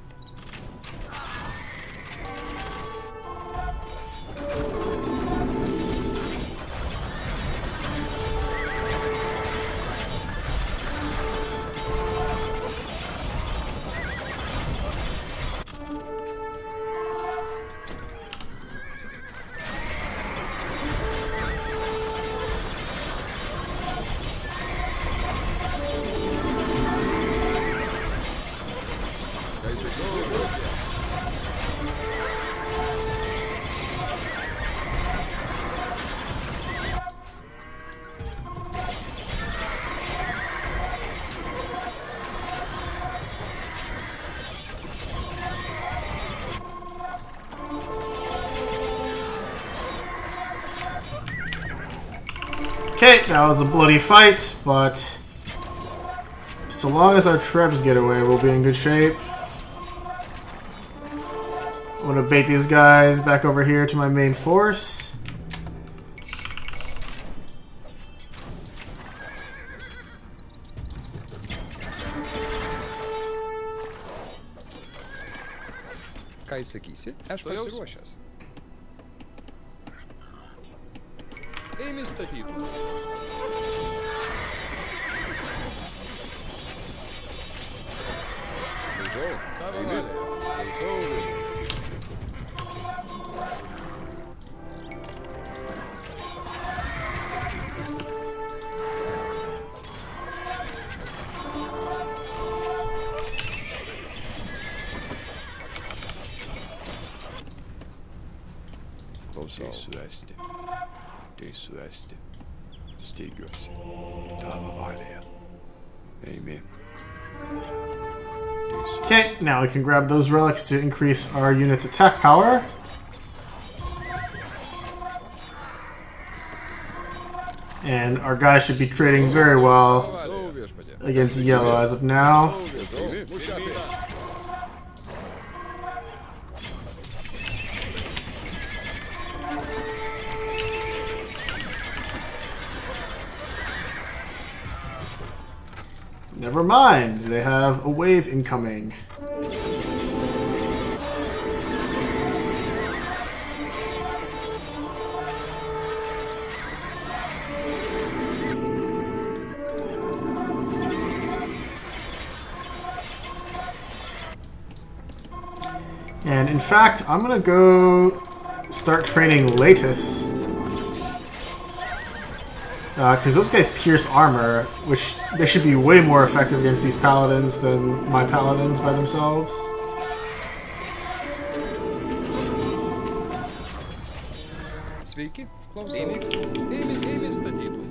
Okay, that was a bloody fight, but so long as our trebs get away, we'll be in good shape. I'm gonna bait these guys back over here to my main force. Ką įsakysi? Aš pasiruošęs. Eimi statytų. Klausau. Tavo valia. Klausau. Teisuesti. Steigiuosi. Tavo valioje. Eimi. Okay, now we can grab those relics to increase our unit's attack power. And our guys should be trading very well against yellow as of now. Never mind, they have a wave incoming. And in fact, I'm gonna go start training Latus. Because those guys pierce armor, which they should be way more effective against these paladins than my paladins by themselves. Sveiki, klausau. Eimi statytų.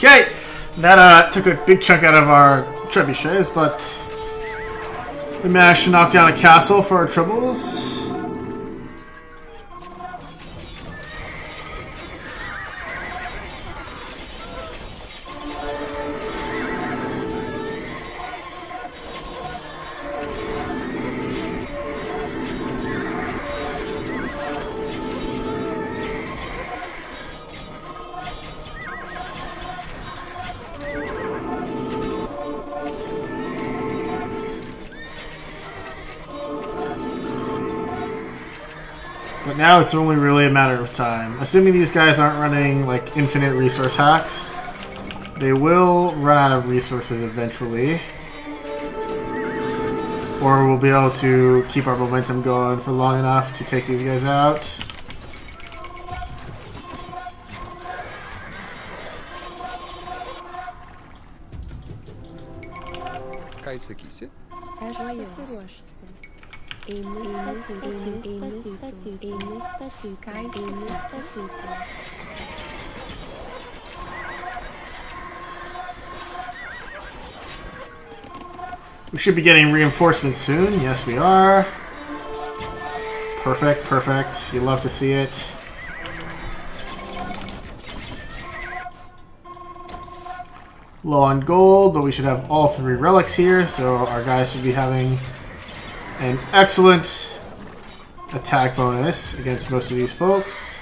Okay, that took a big chunk out of our trebuchets, but we managed to knock down a castle for our troubles. But now it's only really a matter of time. Assuming these guys aren't running like infinite resource hacks, they will run out of resources eventually. Or we'll be able to keep our momentum going for long enough to take these guys out. Ką įsakysi? Aš pasiruošusi. Einu statyti. Ką įsakysi? We should be getting reinforcements soon. Yes, we are. Perfect, perfect. You love to see it. Low on gold, but we should have all 3 relics here, so our guys should be having an excellent attack bonus against most of these folks.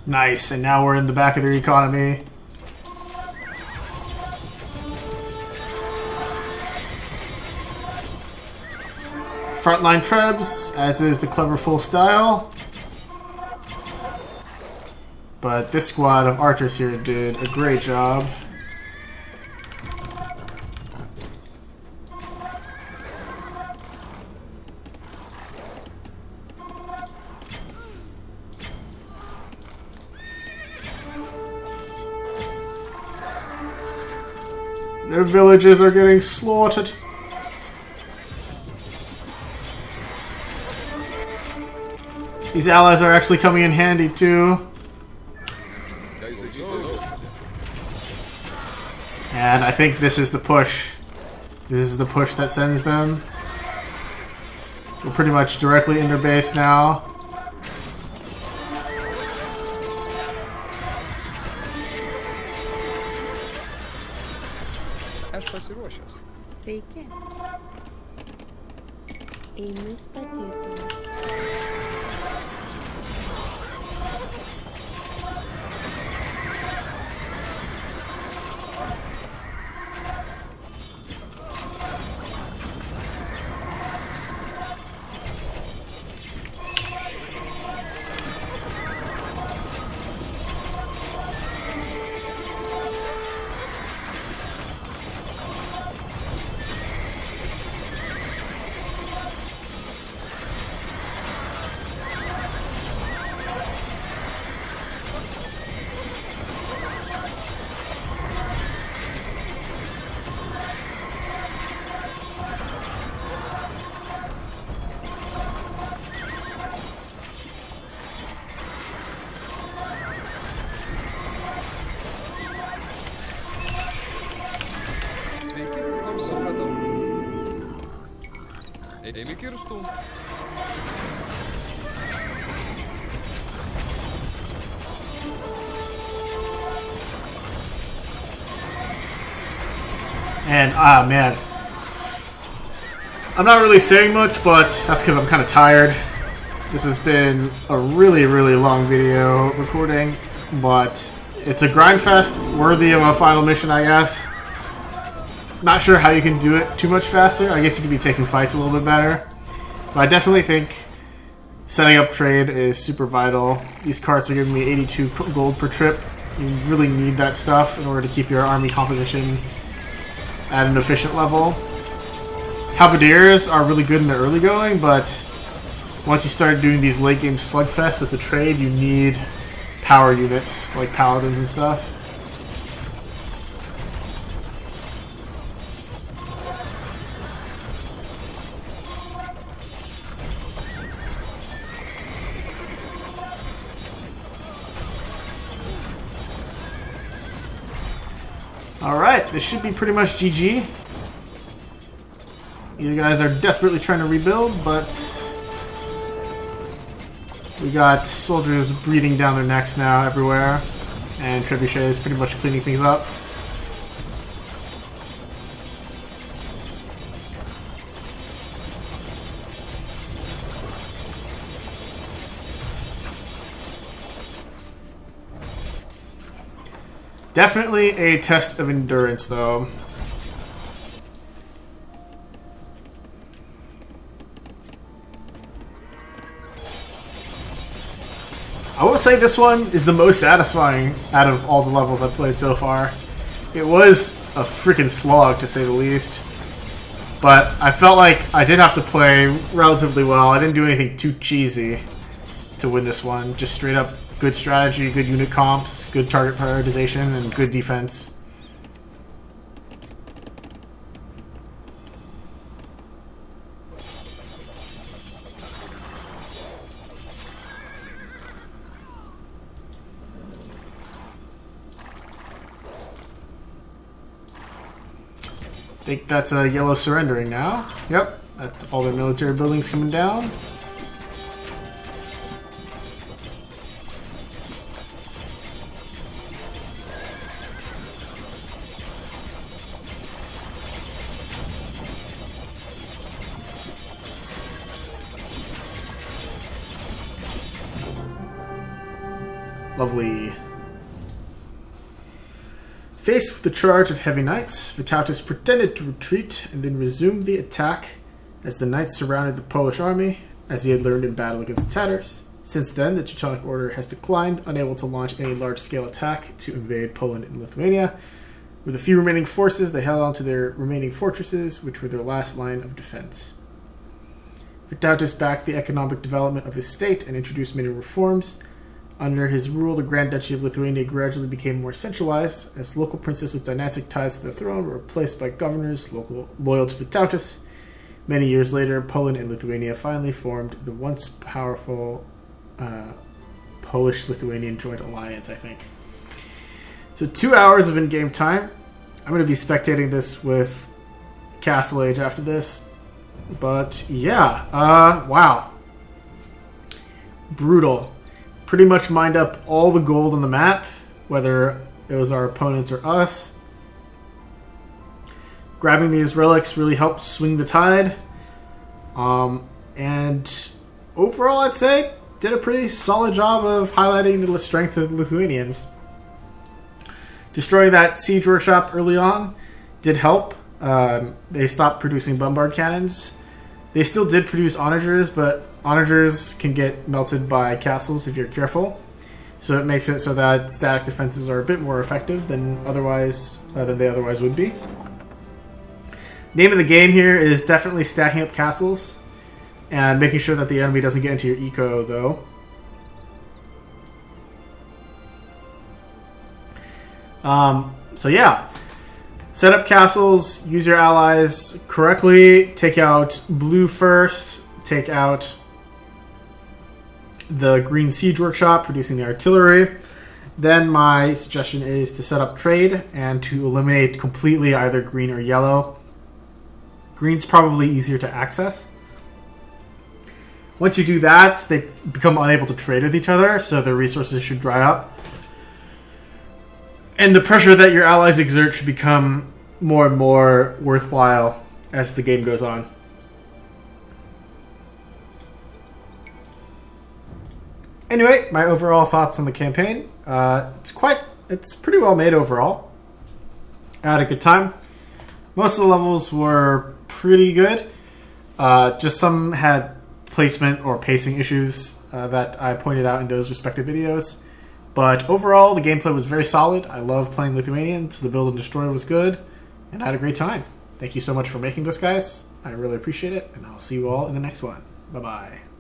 Nice, and now we're in the back of their economy. Frontline trebs, as is the clever full style. But this squad of archers here did a great job. Their villages are getting slaughtered. These allies are actually coming in handy too. And I think this is the push. This is the push that sends them. We're pretty much directly in their base now. Aš pasiruošęs. Sveiki. Einu statyti. Ėmė kirstų. And, man. I'm not really saying much, but that's because I'm kind of tired. This has been a really, really long video recording, but it's a grind fest worthy of a final mission, I guess. Not sure how you can do it too much faster. I guess you could be taking fights a little bit better. But I definitely think Setting up trade is super vital. These carts are giving me 82 gold per trip. You really need that stuff in order to keep your army composition at an efficient level. Halberdiers are really good in the early going, but once you start doing these late game slugfests with the trade, you need power units like paladins and stuff. Alright, this should be pretty much GG. You guys are desperately trying to rebuild, but we got soldiers breathing down their necks now everywhere, and Trebuchet is pretty much cleaning things up. Definitely a test of endurance, though. I will say this one is the most satisfying out of all the levels I've played so far. It was a freaking slog, to say the least. But I felt like I did have to play relatively well. I didn't do anything too cheesy to win this one. Just straight up good strategy, good unit comps, good target prioritization, and good defense. I think that's a yellow surrendering now. Yep, that's all their military buildings coming down. Lovely. Faced with the charge of heavy knights, Vytautas pretended to retreat and then resumed the attack as the knights surrounded the Polish army, as he had learned in battle against the Tatars. Since then, the Teutonic Order has declined, unable to launch any large-scale attack to invade Poland and Lithuania. With a few remaining forces, they held on to their remaining fortresses, which were their last line of defense. Vytautas backed the economic development of his state and introduced many reforms. Under his rule, the Grand Duchy of Lithuania gradually became more centralized, as local princes with dynastic ties to the throne were replaced by governors loyal to Vytautas. Many years later, Poland and Lithuania finally formed the once powerful Polish-Lithuanian Joint Alliance, I think. So 2 hours of in-game time. I'm going to be spectating this with Castle Age after this. But, yeah. Wow. Brutal. Pretty much mined up all the gold on the map, whether it was our opponents or us. Grabbing these relics really helped swing the tide. And overall, I'd say, did a pretty solid job of highlighting the strength of the Lithuanians. Destroying that siege workshop early on did help. They stopped producing bombard cannons. They still did produce onagers, but onagers can get melted by castles if you're careful. So it makes it so that static defenses are a bit more effective than they otherwise would be. Name of the game here is definitely stacking up castles and making sure that the enemy doesn't get into your eco, though. So yeah, set up castles, use your allies correctly, take out blue first, take out the green siege workshop, producing the artillery. Then my suggestion is to set up trade and to eliminate completely either green or yellow. Green's probably easier to access. Once you do that, they become unable to trade with each other, so their resources should dry up. And the pressure that your allies exert should become more and more worthwhile as the game goes on. Anyway, my overall thoughts on the campaign. It's pretty well made overall. I had a good time. Most of the levels were pretty good. Just some had placement or pacing issues that I pointed out in those respective videos. But overall, the gameplay was very solid. I love playing Lithuanians. The build and destroy was good, and I had a great time. Thank you so much for making this, guys. I really appreciate it, and I'll see you all in the next one. Bye-bye.